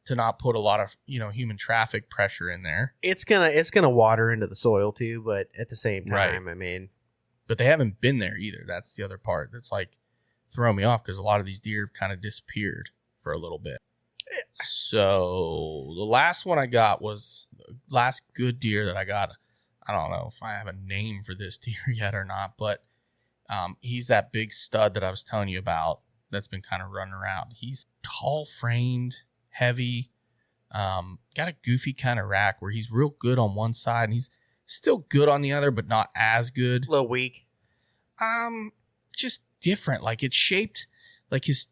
to not put a lot of, human traffic pressure in there. It's gonna water into the soil too, but at the same time, Right. I mean, But they haven't been there either. That's the other part that's like throwing me off, because a lot of these deer have kind of disappeared for a little bit. So the last one I got was the last good deer that I got. I don't know if I have a name for this deer yet or not, but he's that big stud that I was telling you about that's been kind of running around. He's tall framed, heavy, got a goofy kind of rack where he's real good on one side and he's still good on the other, but not as good. a little weak. Just different. Like, it's shaped like his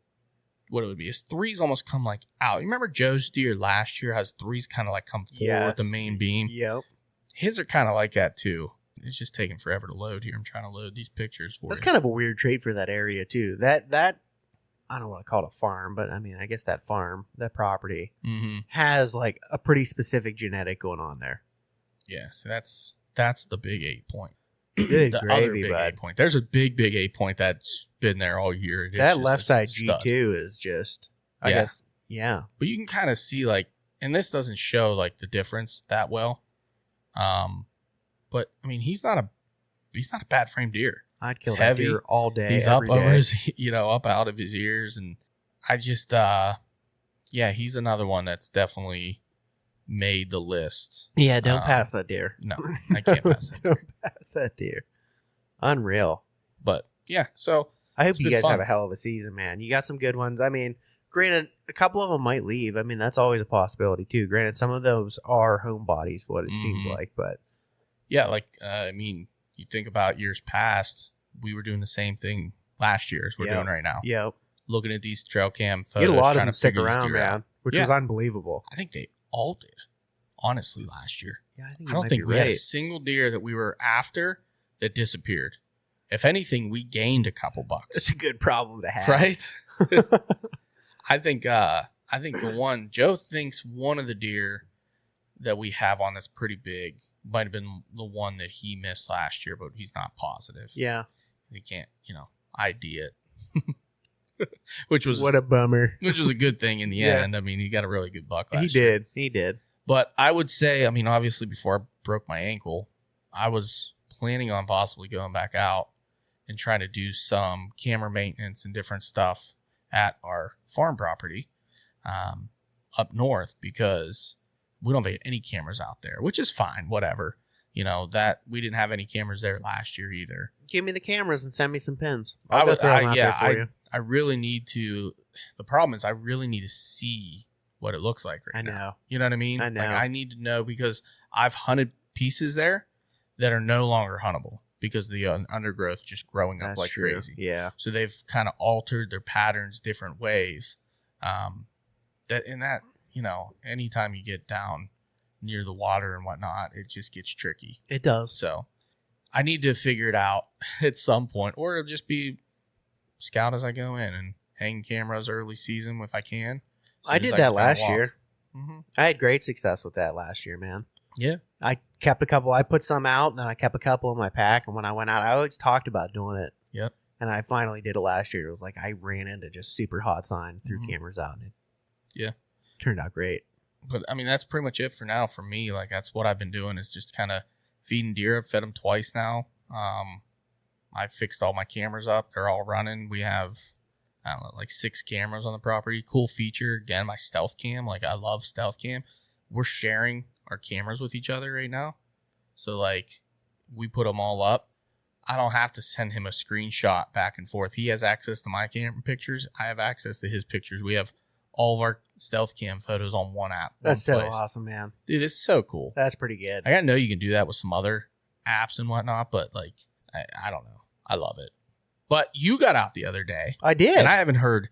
threes almost come like out. You remember Joe's deer last year has threes kind of like come forward with the main beam? Yep. His are kind of like that too. It's just taking forever to load here. I'm trying to load these pictures for That's you. kind of a weird trait for that area too. That I don't want to call it a farm, but I mean, I guess that property Mm-hmm. has like a pretty specific genetic going on there. Yeah, so that's the big 8 point. Good the other gravy, big bud. 8 point. There's a big 8 point that's been there all year. It's That just left a side stud. G2 is just, I Yeah. guess, yeah. But you can kind of see, like, and this doesn't show like the difference that well. But I mean, he's not a bad frame deer. I'd kill It's that heavy. deer all day. He's up every over day. his, up out of his ears, and I just, he's another one that's definitely made the list. Yeah, don't pass that deer. No, I can't pass it. Don't pass that deer. Unreal. But yeah, so I hope It's you been guys fun. have a hell of a season, man. You got some good ones. I mean, granted, a couple of them might leave. I mean, that's always a possibility too. Granted, some of those are home bodies, what it seems Mhm. like, but yeah, like I mean, you think about years past, we were doing the same thing last year as we're Yeah. doing right now. yeah, Looking at these trail cam you photos, get a lot of trying them to stick figure these around, deer out. man, which Yeah. was unbelievable. I think they all did, honestly, last year. Yeah, I I you don't might think be we had a right. single deer that we were after that disappeared. If anything, we gained a couple bucks. It's a good problem to have, Right? I think the one Joe thinks one of the deer that we have on that's pretty big might have been the one that he missed last year, but he's not positive. Yeah, He can't, ID it. which was what a bummer. a good thing in the Yeah. end. I mean, he got a really good buck last He year. did. But I would say, I mean, obviously before I broke my ankle, I was planning on possibly going back out and trying to do some camera maintenance and different stuff at our farm property up north, because we don't have any cameras out there, which is fine, whatever. That we didn't have any cameras there last year either. Give me the cameras and send me some pins. I I'll go would- throw them I- out yeah, there for you. I really need to. The problem is, I really need to see what it looks like right I now. know. You know what I mean? I know. Like, I need to know, because I've hunted pieces there that are no longer huntable because the undergrowth just growing up That's like true. crazy. Yeah. So they've kind of altered their patterns different ways. Anytime you get down near the water and whatnot, it just gets tricky. It does. So I need to figure it out at some point, or it'll just be scout as I go in and hang cameras early season if I can. I did that last year. Mm-hmm. I had great success with that last year, man. Yeah. I kept a couple. I put some out, and then I kept a couple in my pack. And when I went out, I always talked about doing it. Yep. And I finally did it last year. It was like I ran into just super hot sign, threw Mhm. cameras out, and it Yeah. turned out great. But I mean, that's pretty much it for now for me. Like, that's what I've been doing, is just kind of feeding deer. I've fed them twice now. I fixed all my cameras up. They're all running. We have, I don't know, like 6 cameras on the property. Cool feature. Again, my stealth cam. Like, I love stealth cam. We're sharing our cameras with each other right now. So, like, we put them all up. I don't have to send him a screenshot back and forth. He has access to my camera pictures. I have access to his pictures. We have all of our stealth cam photos on one app. That's one so place. awesome, man. Dude, it's so cool. That's pretty good. I know you can do that with some other apps and whatnot, but like, I don't know. I love it. But you got out the other day, I did. and I haven't heard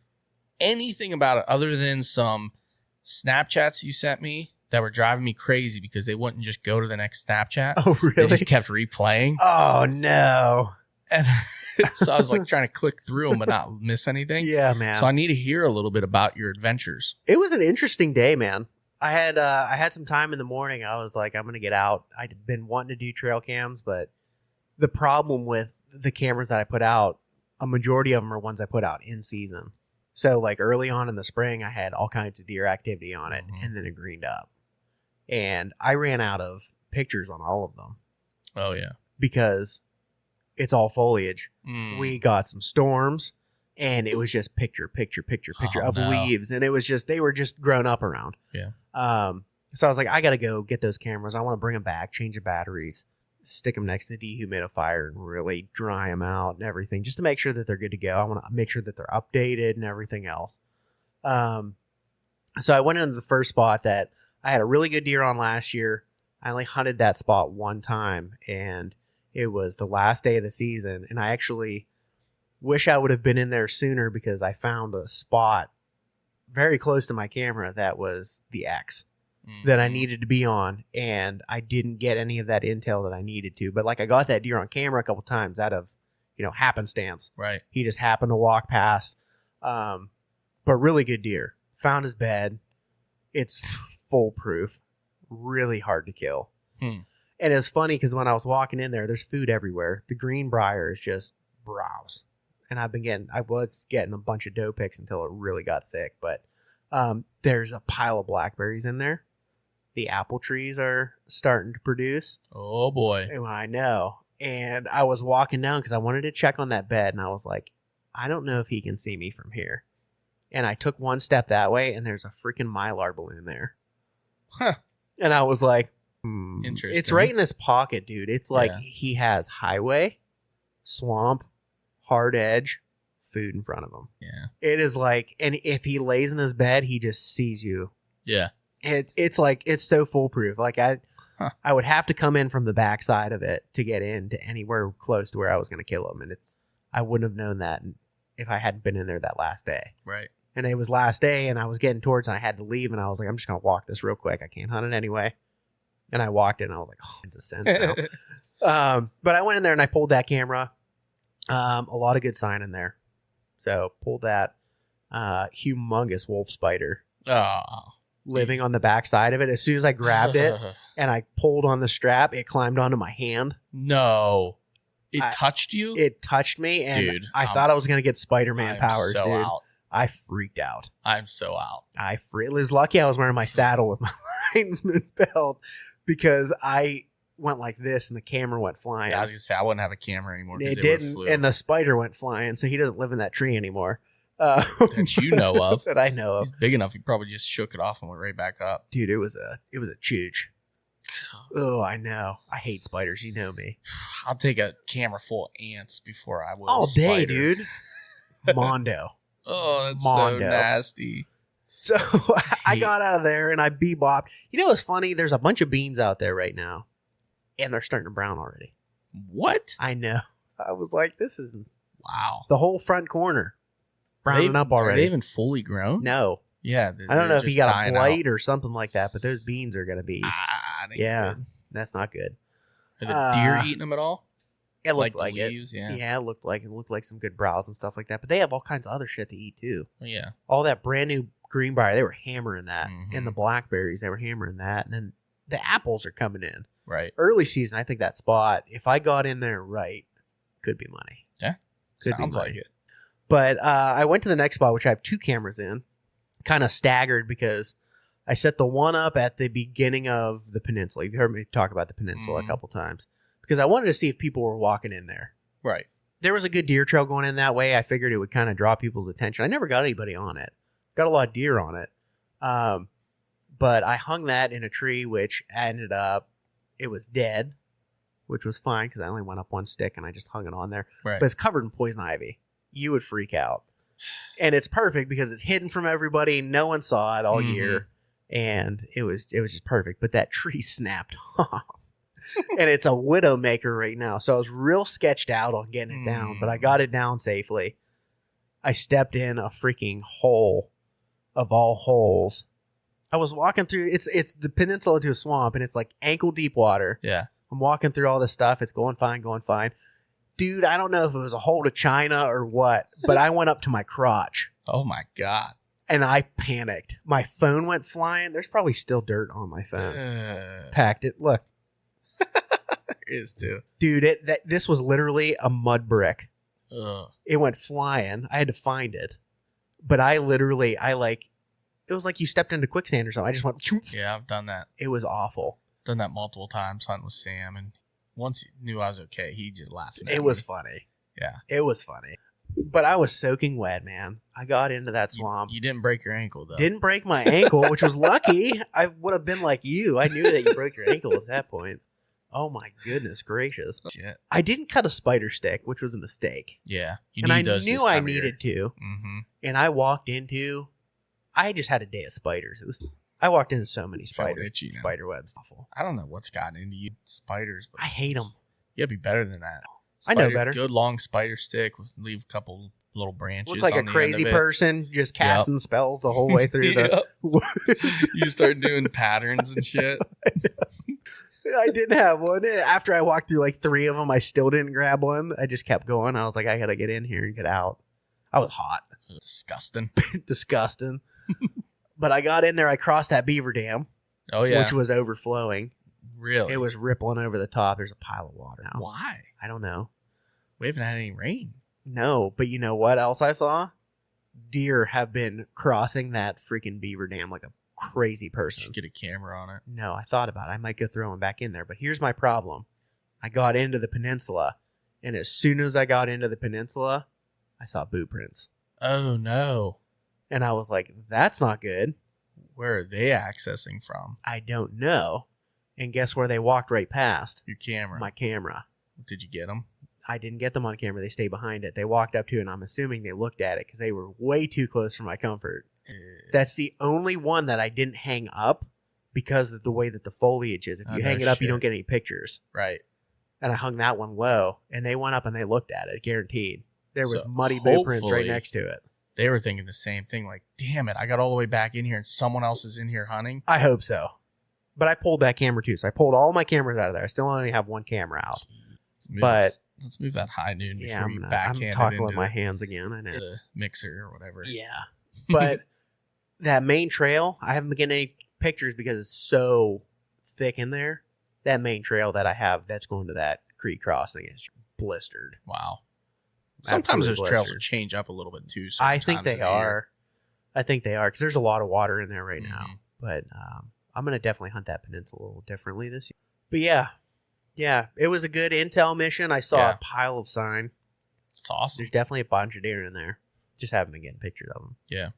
anything about it other than some Snapchats you sent me that were driving me crazy because they wouldn't just go to the next Snapchat. Oh, They really? just kept replaying. Oh, no. And so I was like trying to click through them but not miss anything. Yeah, man. So I need to hear a little bit about your adventures. It was an interesting day, man. I had some time in the morning. I was like, I'm going to get out. I'd been wanting to do trail cams, but the problem with the cameras that I put out, a majority of them are ones I put out in season. So like early on in the spring, I had all kinds of deer activity on it, and then it greened up. And I ran out of pictures on all of them Oh, yeah. because it's all foliage. We got some storms, and it was just picture Oh, of no. leaves. And it was just, they were just grown up around. Yeah. So I was like, I got to go get those cameras. I want to bring them back, change the batteries, stick them next to the dehumidifier and really dry them out and everything just to make sure that they're good to go. I want to make sure that they're updated and everything else. So I went into the first spot that I had a really good deer on last year. I only hunted that spot one time, and it was the last day of the season. And I actually wish I would have been in there sooner because I found a spot very close to my camera that was the X that I needed to be on, and I didn't get any of that intel that I needed to. But like I got that deer on camera a couple times out of, happenstance. Right. He just happened to walk past. But really good deer. Found his bed. It's foolproof. Really hard to kill. And it's funny because when I was walking in there, there's food everywhere. The greenbrier is just browse. And I was getting a bunch of doe picks until it really got thick. But there's a pile of blackberries in there. The apple trees are starting to produce. Oh, boy. And I know. And I was walking down because I wanted to check on that bed. And I was like, I don't know if he can see me from here. And I took one step that way, and there's a freaking mylar balloon there. Huh. And I was like, Interesting. It's right in this pocket, dude. It's like Yeah. he has highway, swamp, hard edge, food in front of him. Yeah. It is like, and if he lays in his bed, he just sees you. Yeah. It's like, it's so foolproof. Like I would have to come in from the backside of it to get into anywhere close to where I was going to kill him. And I wouldn't have known that if I hadn't been in there that last day. Right. And it was last day, and I was getting towards, and I had to leave, and I was like, I'm just going to walk this real quick. I can't hunt it anyway. And I walked in, and I was like, oh, it's a sense now. But I went in there, and I pulled that camera. A lot of good sign in there. So pulled that humongous wolf spider Oh. living on the backside of it. As soon as I grabbed it and I pulled on the strap, it climbed onto my hand. No. It I- touched you? It touched me, and Dude, I thought I was going to get Spider-Man I'm powers, so dude. out. I freaked out. I'm so out. It was lucky I was wearing my saddle with my linesman belt because I went like this and the camera went flying. Yeah, I was going to say, I wouldn't have a camera anymore. 'cause It they didn't, flew. and the spider went flying, so he doesn't live in that tree anymore. That you know of. That I know of. He's big enough. He probably just shook it off and went right back up. Dude, it was a chooch. Oh, I know. I hate spiders. You know me. I'll take a camera full of ants before I will. All day, spider. dude. Mondo. Oh, that's Mondo. so nasty. So I got out of there and I bebopped. You know what's funny? There's a bunch of beans out there right now, and they're starting to brown already. What? I know. I was like, this is Wow. the whole front corner browning up Are already. they even fully grown? No. Yeah. I don't know if he got a blight or something like that, but those beans are going to be, That ain't yeah, good. that's not good. Are the deer eating them at all? It looked the like it. leaves? Yeah. Yeah, it looked like some good browse and stuff like that. But they have all kinds of other shit to eat too. Yeah. All that brand new greenbrier, they were hammering that. Mhm. And the blackberries, they were hammering that. And then the apples are coming in. Right. Early season, I think that spot, if I got in there right, could be money. Yeah. Could be Sounds money. like it. But I went to the next spot, which I have two cameras in, kind of staggered because I set the one up at the beginning of the peninsula. You've heard me talk about the peninsula Mhm. a couple times because I wanted to see if people were walking in there. Right. There was a good deer trail going in that way. I figured it would kind of draw people's attention. I never got anybody on it. Got a lot of deer on it. But I hung that in a tree, which ended up, it was dead, which was fine because I only went up one stick and I just hung it on there. Right. But it's covered in poison ivy. You would freak out. And it's perfect because it's hidden from everybody. No one saw it all Mhm. year. And it was just perfect. But that tree snapped off. And it's a widowmaker right now. So I was real sketched out on getting it down, but I got it down safely. I stepped in a freaking hole of all holes I was walking through. It's the peninsula to a swamp, and it's like ankle deep water. Yeah. I'm walking through all this stuff. It's going fine, Dude, I don't know if it was a hole to China or what, but I went up to my crotch. Oh my God. And I panicked. My phone went flying. There's probably still dirt on my phone. Packed it. Look. There is too. Dude, this was literally a mud brick. Ugh. It went flying. I had to find it. But it was like you stepped into quicksand or something. I just went. Yeah, I've done that. It was awful. Done that multiple times hunting with Sam, and once he knew I was okay, he just laughed at me. It was funny. Yeah. It was funny. But I was soaking wet, man. I got into that swamp. You didn't break your ankle, though. Didn't break my ankle, which was lucky. I would have been like you. I knew that you broke your ankle at that point. Oh, my goodness gracious. Shit. I didn't cut a spider stick, which was a mistake. Yeah. And I knew I needed to. Mm-hmm. And I just had a day of spiders. I walked into so many spiders. Itchy, spider webs. Awful. I don't know what's gotten into you spiders. But I hate them. you gotta be better than that. I know better. Good long spider stick. Leave a couple little branches. Look like a crazy person just casting spells the whole way through the. You start doing patterns and shit. I didn't have one. After I walked through like 3 of them, I still didn't grab one. I just kept going. I was like, I gotta get in here and get out. I was hot. Disgusting. Disgusting. But I got in there. I crossed that beaver dam. Oh yeah. Which was overflowing. Really? It was rippling over the top. There's a pile of water now. Why? I don't know. We haven't had any rain. No, but you know what else I saw? Deer have been crossing that freaking beaver dam like a crazy person. You should get a camera on it. No, I thought about it. I might go throw them back in there. But here's my problem. I got into the peninsula, and as soon as I got into the peninsula, I saw boot prints. Oh, no. And I was like, that's not good. Where are they accessing from? I don't know. And guess where they walked right past? Your camera. My camera. Did you get them? I didn't get them on camera. They stayed behind it. They walked up to it, and I'm assuming they looked at it because they were way too close for my comfort. That's the only one that I didn't hang up because of the way that the foliage is. If you hang it up, you don't get any pictures. Right. And I hung that one low, and they went up and they looked at it, guaranteed. There was muddy boot prints right next to it. They were thinking the same thing, like, damn it, I got all the way back in here and someone else is in here hunting. I hope so. But I pulled that camera too, so I pulled all my cameras out of there. I still only have one camera out. Let's move that high noon before you backhand I'm talking with my hands again. I know. The mixer or whatever. Yeah. But that main trail, I haven't been getting any pictures because it's so thick in there. That main trail that I have that's going to that creek crossing is blistered. Wow. Sometimes Absolutely those trails will blistered. change up a little bit too. I think they are. I think they are because there's a lot of water in there right now. But I'm going to definitely hunt that peninsula a little differently this year. But yeah, it was a good intel mission. I saw a pile of sign. It's awesome. There's definitely a bunch of deer in there. Just haven't been getting pictures of them. Yeah.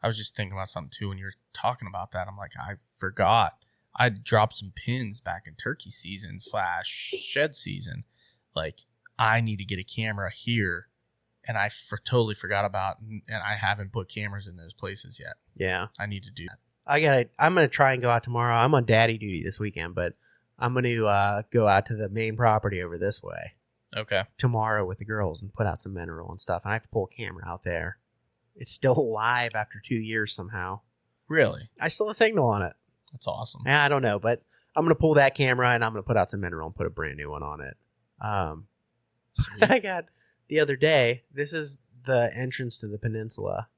I was just thinking about something too when you were talking about that. I'm like, I forgot. I dropped some pins back in turkey season / shed season. Like, I need to get a camera here. And I totally forgot about, and I haven't put cameras in those places yet. Yeah. I need to do that. I'm going to try and go out tomorrow. I'm on daddy duty this weekend, but I'm going to go out to the main property over this way. Okay. Tomorrow with the girls and put out some mineral and stuff. And I have to pull a camera out there. It's still alive after 2 years somehow. Really? I still have a signal on it. That's awesome. Yeah, I don't know, but I'm going to pull that camera and I'm going to put out some mineral and put a brand new one on it. I got the other day, this is the entrance to the peninsula.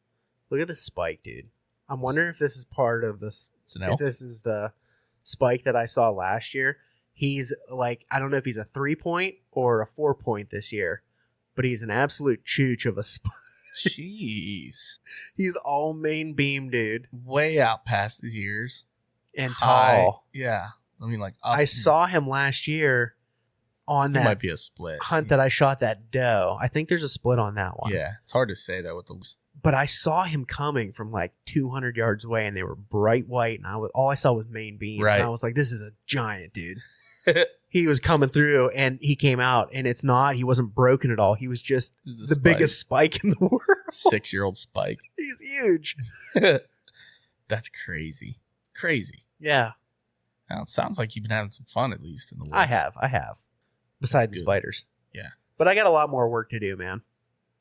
Look at the spike, dude. I'm wondering if this is part of this. It's an elk. If this is the spike that I saw last year. He's like, I don't know if he's a 3-point or a 4-point this year, but he's an absolute chooch of a spike. Jeez. He's all main beam, dude. Way out past his years. And High. tall. Yeah. I mean, like, I saw him last year on that might be a split hunt that I shot that doe. I think there's a split on that one. Yeah. It's hard to say, though, with the. But I saw him coming from like 200 yards away, and they were bright white, and all I saw was main beam. Right. And I was like, this is a giant, dude. He was coming through, and he came out, and it's not. He wasn't broken at all. He was just the biggest spike in the world. 6-year-old spike. He's huge. That's crazy. Crazy. Yeah. Now, it sounds like you've been having some fun, at least, in the woods. I have. Besides the good. spiders. Yeah. But I got a lot more work to do, man.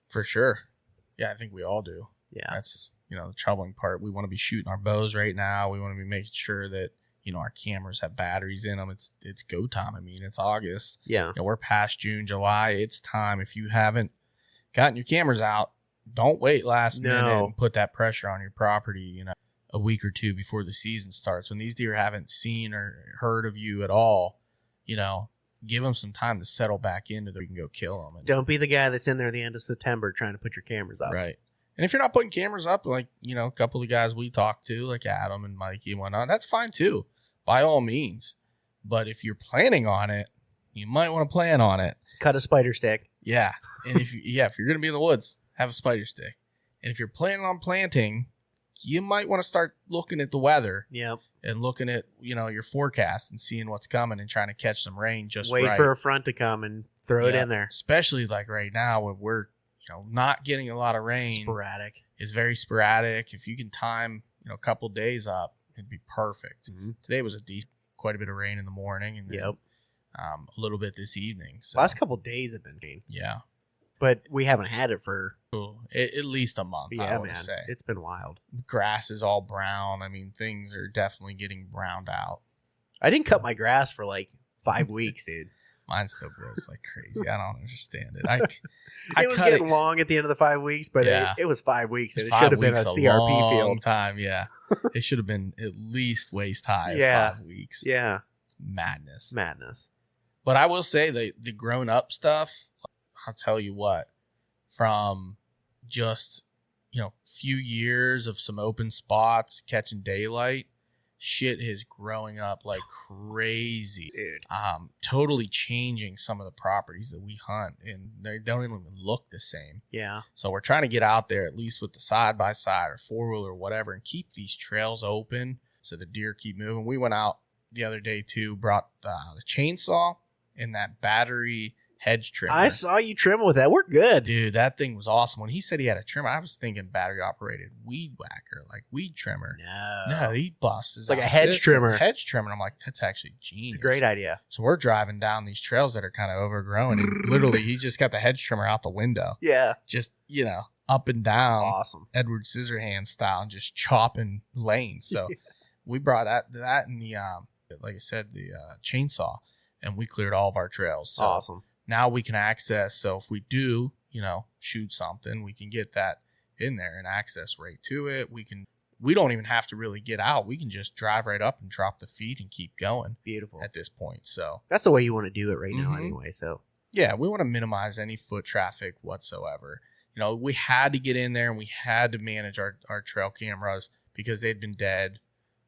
For sure. Yeah, I think we all do. Yeah. That's the troubling part. We want to be shooting our bows right now. We want to be making sure that, our cameras have batteries in them. It's go time. I mean, it's August. Yeah. We're past June, July. It's time. If you haven't gotten your cameras out, don't wait last minute and put that pressure on your property, a week or two before the season starts. When these deer haven't seen or heard of you at all, give them some time to settle back into that we can go kill them. And, Don't be the guy that's in there at the end of September trying to put your cameras up. right. And if you're not putting cameras up, like, a couple of guys we talked to, like Adam and Mikey and whatnot, that's fine too, by all means. But if you're planning on it, you might want to plan on it. Cut a spider stick. Yeah. And if you're going to be in the woods, have a spider stick. And if you're planning on planting, you might want to start looking at the weather. Yep. And looking at, your forecast and seeing what's coming and trying to catch some rain just Wait right. for a front to come and throw it in there. Especially like right now when we're, not getting a lot of rain. Sporadic. It's very sporadic. If you can time, a couple days up, it'd be perfect. Mm-hmm. Today was quite a bit of rain in the morning and then, a little bit this evening. So Last couple days have been rain. yeah. But we haven't had it for At least a month, I would say. It's been wild. Grass is all brown. I mean, things are definitely getting browned out. I didn't cut my grass for like 5 weeks, dude. Mine still grows like crazy. I don't understand it. It was getting long at the end of the 5 weeks, but it was 5 weeks. And it should have been a CRP long field. Time, yeah. It should have been at least waist high. Yeah. 5 weeks. Yeah. Madness. But I will say the grown up stuff, I'll tell you what, from just, few years of some open spots, catching daylight, shit is growing up like crazy. Dude. Totally changing some of the properties that we hunt, and they don't even look the same. Yeah. So we're trying to get out there at least with the side-by-side or four-wheeler or whatever and keep these trails open so the deer keep moving. We went out the other day too, brought the chainsaw and that battery hedge trimmer. I saw you trim with that. We're good. Dude, that thing was awesome. When he said he had a trimmer, I was thinking battery-operated weed whacker, like weed trimmer. No, he busts. It's like a hedge trimmer. Hedge trimmer. And I'm like, that's actually genius. It's a great idea. So we're driving down these trails that are kind of overgrown, and literally he just got the hedge trimmer out the window. Yeah. Just, up and down. Awesome. Edward Scissorhands style, and just chopping lanes. So we brought that and the, like I said, the chainsaw, and we cleared all of our trails. So awesome. Now we can access. So if we do, shoot something, we can get that in there and access right to it. We don't even have to really get out. We can just drive right up and drop the feet and keep going. Beautiful. At this point. So that's the way you want to do it right now anyway. So yeah, we want to minimize any foot traffic whatsoever. We had to get in there and we had to manage our trail cameras because they'd been dead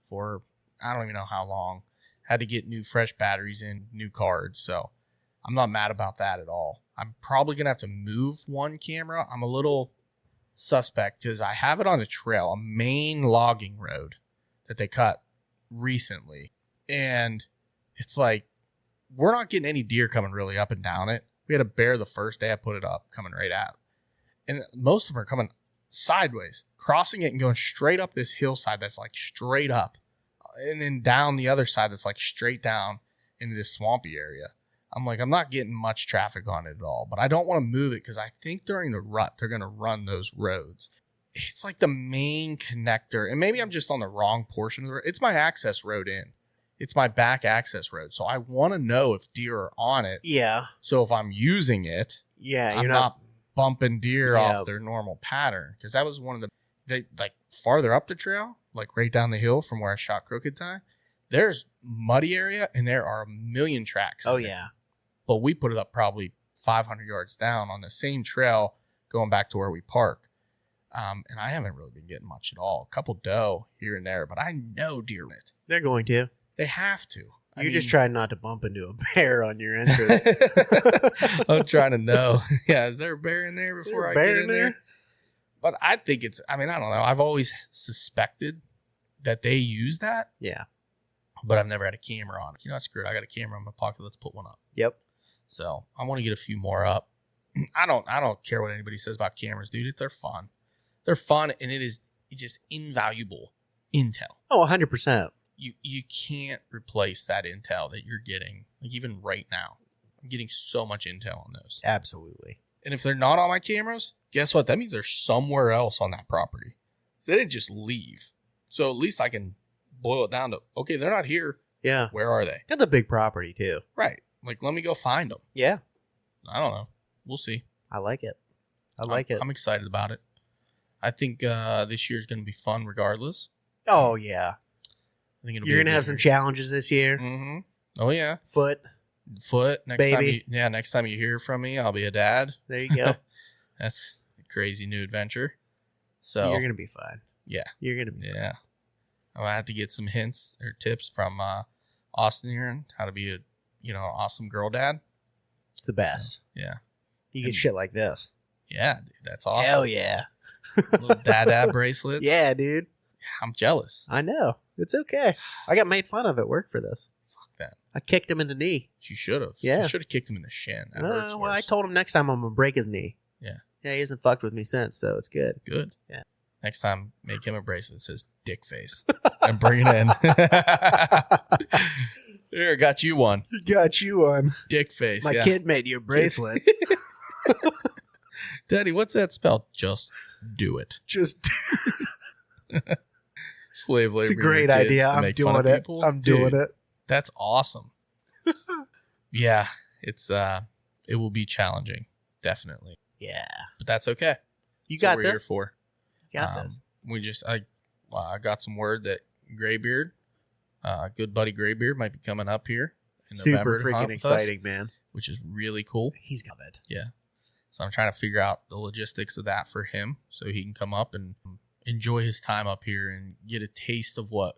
for, I don't even know how long. Had to get new fresh batteries in, new cards. So I'm not mad about that at all. I'm probably going to have to move one camera. I'm a little suspect because I have it on the trail, a main logging road that they cut recently. And it's like, we're not getting any deer coming really up and down it. We had a bear the first day I put it up, coming right out. And most of them are coming sideways, crossing it and going straight up this hillside that's like straight up. And then down the other side that's like straight down into this swampy area. I'm like, I'm not getting much traffic on it at all, but I don't want to move it because I think during the rut, they're going to run those roads. It's like the main connector, and maybe I'm just on the wrong portion of the road. It's my access road in. It's my back access road. So I want to know if deer are on it. Yeah. So if I'm using it, you're not bumping deer off their normal pattern. Because that was one of like farther up the trail, like right down the hill from where I shot crooked tie, there's muddy area and there are a million tracks. Oh, yeah. But we put it up probably 500 yards down on the same trail going back to where we park. And I haven't really been getting much at all. A couple doe here and there, but I know deer in it. They're going to. They have to. You just try not to bump into a bear on your entrance. I'm trying to know. Yeah, is there a bear in there before I get in there? But I think I don't know. I've always suspected that they use that. Yeah. But I've never had a camera on it. Screw it. I got a camera in my pocket. Let's put one up. Yep. So I want to get a few more up. I don't care what anybody says about cameras, dude. They're fun. They're fun, and it's just invaluable intel. Oh, 100%. You can't replace that intel that you're getting. Like even right now, I'm getting so much intel on those. Absolutely. And if they're not on my cameras, guess what? That means they're somewhere else on that property. So they didn't just leave. So at least I can boil it down to, okay, they're not here. Yeah. Where are they? That's a big property, too. Right. Like, let me go find them. Yeah. I don't know. We'll see. I like it. I like it. I'm excited about it. I think this year's going to be fun regardless. Oh, yeah. I think You're going to have some challenges this year. Mm-hmm. Oh, yeah. Foot. Next Baby. Next time you hear from me, I'll be a dad. There you go. That's a crazy new adventure. So You're going to be fine. Yeah. You're going to be fine. Yeah. I'm going to have to get some hints or tips from Austin here on how to be a, awesome girl dad. It's the best. So, yeah. You get shit like this. Yeah, dude, that's awesome. Hell yeah. Little dad bracelets. Yeah, dude. I'm jealous. I know. It's okay. I got made fun of at work for this. Fuck that. I kicked him in the knee. You should have. Yeah. You should have kicked him in the shin. That hurts Well, I worse. told him next time I'm going to break his knee. Yeah. Yeah, he hasn't fucked with me since, so it's good. Good. Yeah. Next time, make him a bracelet that says dick face and bring it in. Here, got you one. Got you one. Dick face. My yeah. kid made you a bracelet. Daddy, what's that spell? Just do it. Just Slave labor. it's a great idea. I'm doing it. I'm doing it. That's awesome. Yeah, it will be challenging, definitely, Yeah. but that's okay. You That's got what we're here this. for. You got this. We just I got some word that Graybeard, good buddy Graybeard, might be coming up here in November Super to hunt freaking with us, exciting, man. which is really cool. He's got it. Yeah. So I'm trying to figure out the logistics of that for him so he can come up and enjoy his time up here and get a taste of what,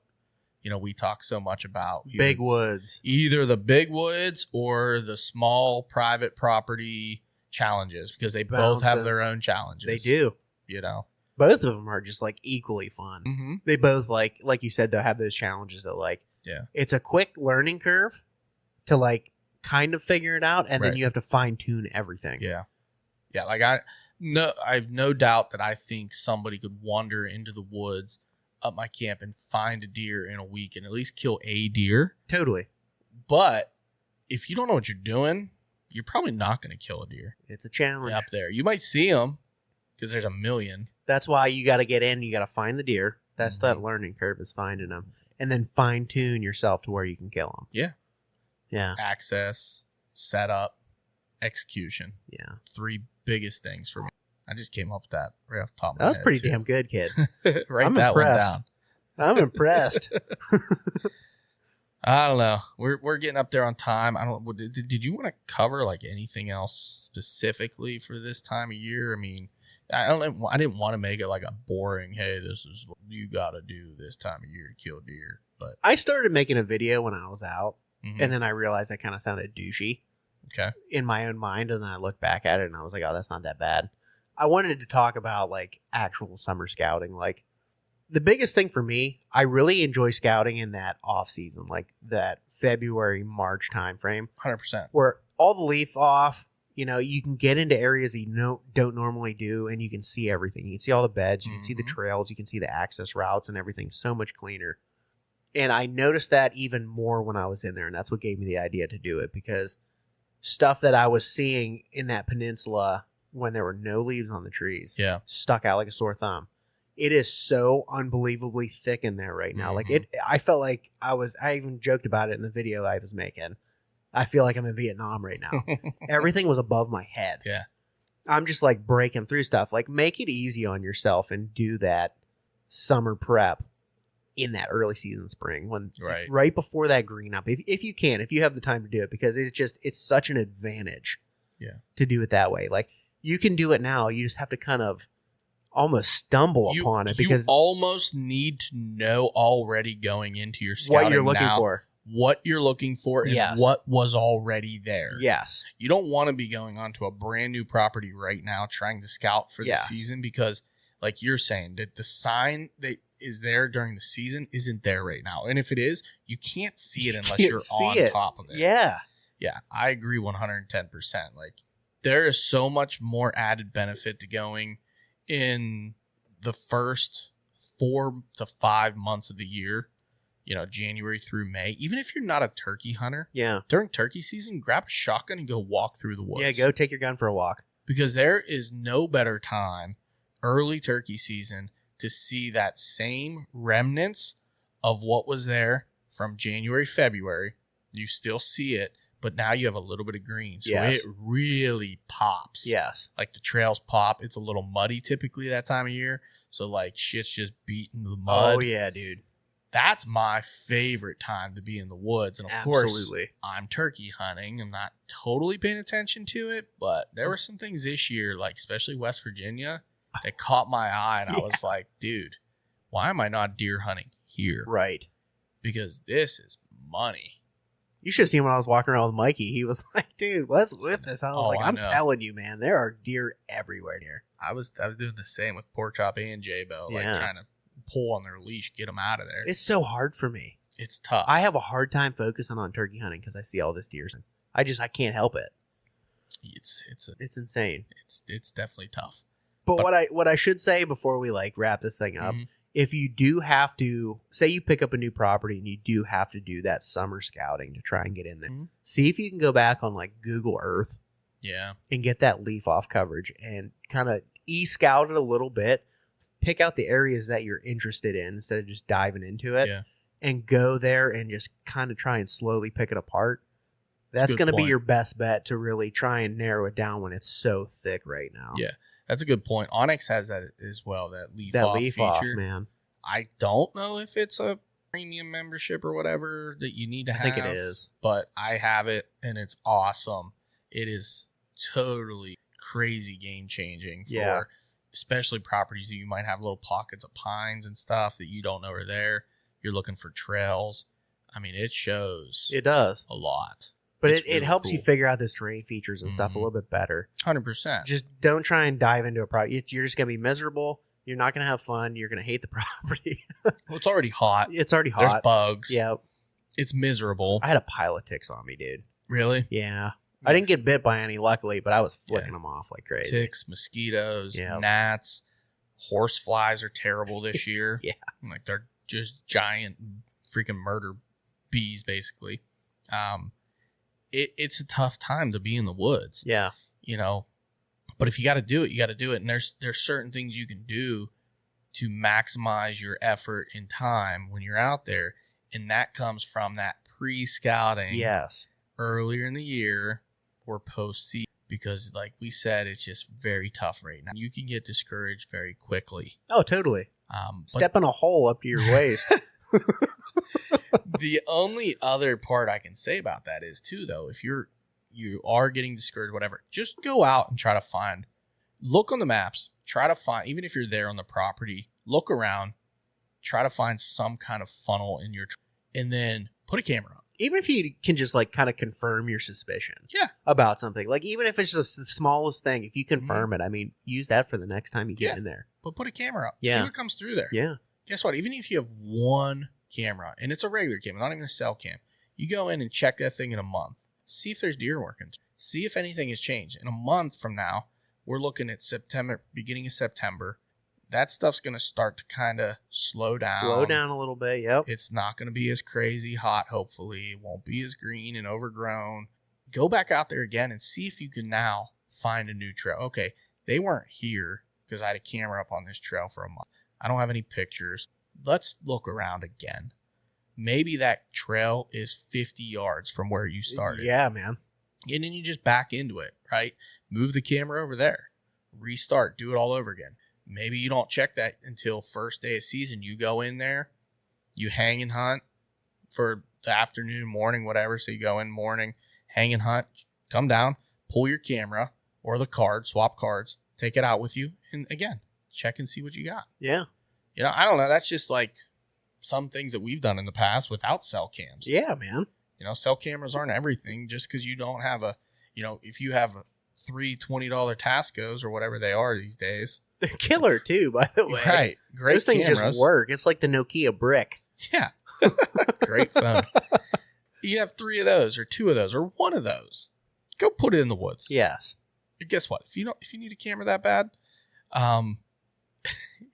we talk so much about. Big woods. Either the big woods or the small private property challenges, because they both have Bouncing. their own challenges. They do. Both of them are just like equally fun. Mm-hmm. They both like you said, they'll have those challenges that like, Yeah. it's a quick learning curve to like kind of figure it out. And then Right. you have to fine tune everything. Yeah. Yeah. Like I have no doubt that I think somebody could wander into the woods up my camp and find a deer in a week and at least kill a deer. Totally. But if you don't know what you're doing, you're probably not going to kill a deer It's a challenge. up there. You might see them because there's a million. That's why you got to get in. You got to find the deer. That's Mhm. that learning curve, is finding them, and then fine tune yourself to where you can kill them. Yeah. Yeah. Access, setup, execution. Yeah. 3 biggest things for me. I just came up with that right off the top of my That was head, pretty too. damn good, kid. Write I'm that impressed. one down. I'm impressed. I don't know. We're getting up there on time. I don't. Did you want to cover like anything else specifically for this time of year? I mean, I didn't want to make it like a boring. Hey, this is what you got to do this time of year to kill deer. But I started making a video when I was out, mhm. and then I realized I kind of sounded douchey Okay, in my own mind, and then I looked back at it, and I was like, oh, that's not that bad. I wanted to talk about like actual summer scouting. Like the biggest thing for me, I really enjoy scouting in that off season, like that February, March time frame, 100%. where all the leaf off, you can get into areas that you don't normally do, and you can see everything. You can see all the beds, you can see the Mhm. trails, you can see the access routes, and everything so much cleaner. And I noticed that even more when I was in there, and that's what gave me the idea to do it, because stuff that I was seeing in that peninsula when there were no leaves on the trees Yeah, stuck out like a sore thumb. It is so unbelievably thick in there right now. Like Mhm. I felt like I even joked about it in the video I was making. I feel like I'm in Vietnam right now. Everything was above my head. Yeah. I'm just like breaking through stuff. Like make it easy on yourself and do that summer prep in that early season spring when Right. before that green up. If you can, if you have the time to do it, because it's such an advantage. Yeah. To do it that way. Like you can do it now. You just have to kind of almost stumble upon it, because you almost need to know already going into your scouting what you're looking now for. what you're looking for and Yes. what was already there. Yes. You don't want to be going onto a brand new property right now trying to scout for Yes. the season, because like you're saying that the sign that is there during the season isn't there right now. And if it is, you can't see it unless can't you're see on it. top of it. Yeah. Yeah, I agree 110%. Like there is so much more added benefit to going in the first 4 to 5 months of the year, January through May. Even if you're not a turkey hunter, Yeah. during turkey season, grab a shotgun and go walk through the woods. Yeah, go take your gun for a walk. Because there is no better time, early turkey season, to see that same remnants of what was there from January, February. You still see it, but now you have a little bit of green. So Yes. it really pops. Yes. Like the trails pop. It's a little muddy typically that time of year. So like shit's just beating the mud. Oh yeah, dude. That's my favorite time to be in the woods. And of course, Absolutely. I'm turkey hunting. I'm not totally paying attention to it, but there were some things this year, like especially West Virginia, that caught my eye. And I was like, dude, why am I not deer hunting here? Right. Because this is money. You should have seen when I was walking around with Mikey. He was like, dude, let's whip this. I was like, I I'm know. telling you, man, there are deer everywhere here. I was doing the same with Pork Chop and J-Bo, like Yeah. trying to pull on their leash, get them out of there. It's so hard for me. It's tough. I have a hard time focusing on turkey hunting because I see all this deer. I can't help it. It's insane. it's definitely tough. But what I should say before we like wrap this thing up, Mhm. if you do have to say you pick up a new property and you do have to do that summer scouting to try and get in there, Mhm. see if you can go back on like Google Earth Yeah. and get that leaf off coverage and kind of scout it a little bit, pick out the areas that you're interested in instead of just diving into it, Yeah. and go there and just kind of try and slowly pick it apart. That's good going to be point. your best bet to really try and narrow it down when it's so thick right now. Yeah. That's a good point. Onyx has that as well, that leaf That off leaf feature. off, man. I don't know if it's a premium membership or whatever that you need to I have. think it is. But I have it and it's awesome. It is totally crazy game changing for Yeah. especially properties that you might have little pockets of pines and stuff that you don't know are there. You're looking for trails. I mean, it shows It does. a lot. But It's it really helps you cool. figure out this terrain features and stuff a Mhm. little bit better. 100%. Just don't try and dive into a property. You're just going to be miserable. You're not going to have fun. You're going to hate the property. Well, it's already hot. It's already There's hot. bugs. Yeah. It's miserable. I had a pile of ticks on me, dude. Really? Yeah. I didn't get bit by any, luckily, but I was flicking them off like crazy. Ticks, mosquitoes, Yeah. gnats, horse flies are terrible this year. Yeah. Like they're just giant freaking murder bees, basically. It's a tough time to be in the woods, Yeah. you know. But if you got to do it, you got to do it. And there's certain things you can do to maximize your effort and time when you're out there, and that comes from that pre-scouting Yes. earlier in the year or post-season. Because, like we said, it's just very tough right now. You can get discouraged very quickly. Oh, totally. But Step in a hole up to your waist. the only other part I can say about that is too, though, if you are getting discouraged, whatever, just go out and try to look on the maps, try to find, even if you're there on the property, look around, try to find some kind of funnel in your, and then put a camera up. Even if you can just like kind of confirm your suspicion Yeah. about something, like even if it's just the smallest thing, if you confirm it, I mean, use that for the next time you get Yeah. in there. But put a camera up. Yeah. See what comes through there. Yeah. Guess what? Even if you have one camera, and it's a regular camera, not even a cell cam, you go in and check that thing in a month. See if there's deer working. See if anything has changed. In a month from now, we're looking at September, beginning of September. That stuff's going to start to kind of slow down. Slow down a little bit. Yep. It's not going to be as crazy hot, hopefully. It won't be as green and overgrown. Go back out there again and see if you can now find a new trail. Okay, they weren't here because I had a camera up on this trail for a month. I don't have any pictures. Let's look around again. Maybe that trail is 50 yards from where you started. Yeah, man. And then you just back into it, right? Move the camera over there. Restart. Do it all over again. Maybe you don't check that until first day of season. You go in there, you hang and hunt for the afternoon, morning, whatever. So you go in morning, hang and hunt, come down, pull your camera or the card, swap cards, take it out with you, and again, check and see what you got. Yeah. You know, I don't know. That's just like some things that we've done in the past without cell cams. Yeah, man. You know, cell cameras aren't everything just because you don't have if you have three $20 Tascos or whatever they are these days. They're killer too, by the way. Right. Great Those things cameras. just work. It's like the Nokia brick. Yeah. Great phone. You have 3 of those or 2 of those or 1 of those. Go put it in the woods. Yes. And guess what? If you need a camera that bad,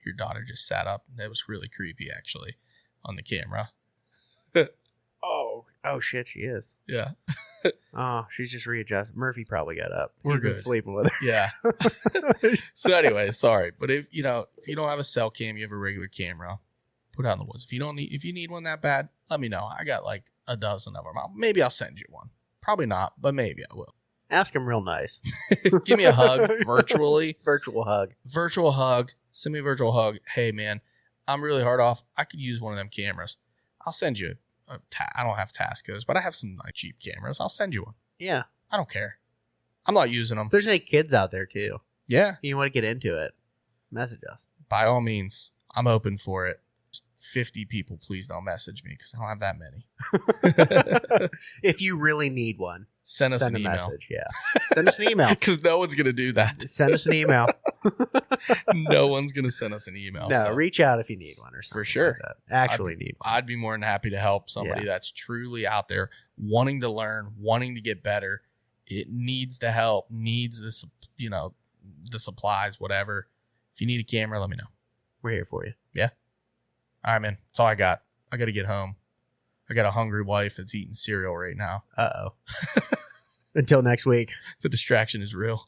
your daughter just sat up. That was really creepy actually on the camera. Oh shit, she is. Yeah. Oh, she's just readjusting. Murphy probably got up. We're He's been good. sleeping with her. Yeah. So anyway, sorry, but if you don't have a cell cam, you have a regular camera, put it out in the woods. If you need one that bad, let me know. I got like a dozen of them. Maybe I'll send you one. Probably not, but maybe I will. Ask him real nice. Give me a hug virtually. Virtual hug. Virtual hug. Send me a virtual hug. Hey man, I'm really hard off. I could use one of them cameras. I'll send you I don't have Tascos, but I have some like cheap cameras. I'll send you one. Yeah. I don't care. I'm not using them. If there's any kids out there too, Yeah. you want to get into it, message us. By all means, I'm open for it. Just 50 people, please don't message me because I don't have that many. If you really need one, Send us send an a email. message. Yeah. Send us an email. Because no one's going to do that. Send us an email. No one's going to send us an email. No, so reach out if you need one or something. For sure. Like that. Actually need one. I'd be more than happy to help somebody that's truly out there wanting to learn, wanting to get better. It needs the help, needs this, the supplies, whatever. If you need a camera, let me know. We're here for you. Yeah. All right, man. That's all I got. I got to get home. I got a hungry wife that's eating cereal right now. Uh-oh. Until next week. The distraction is real.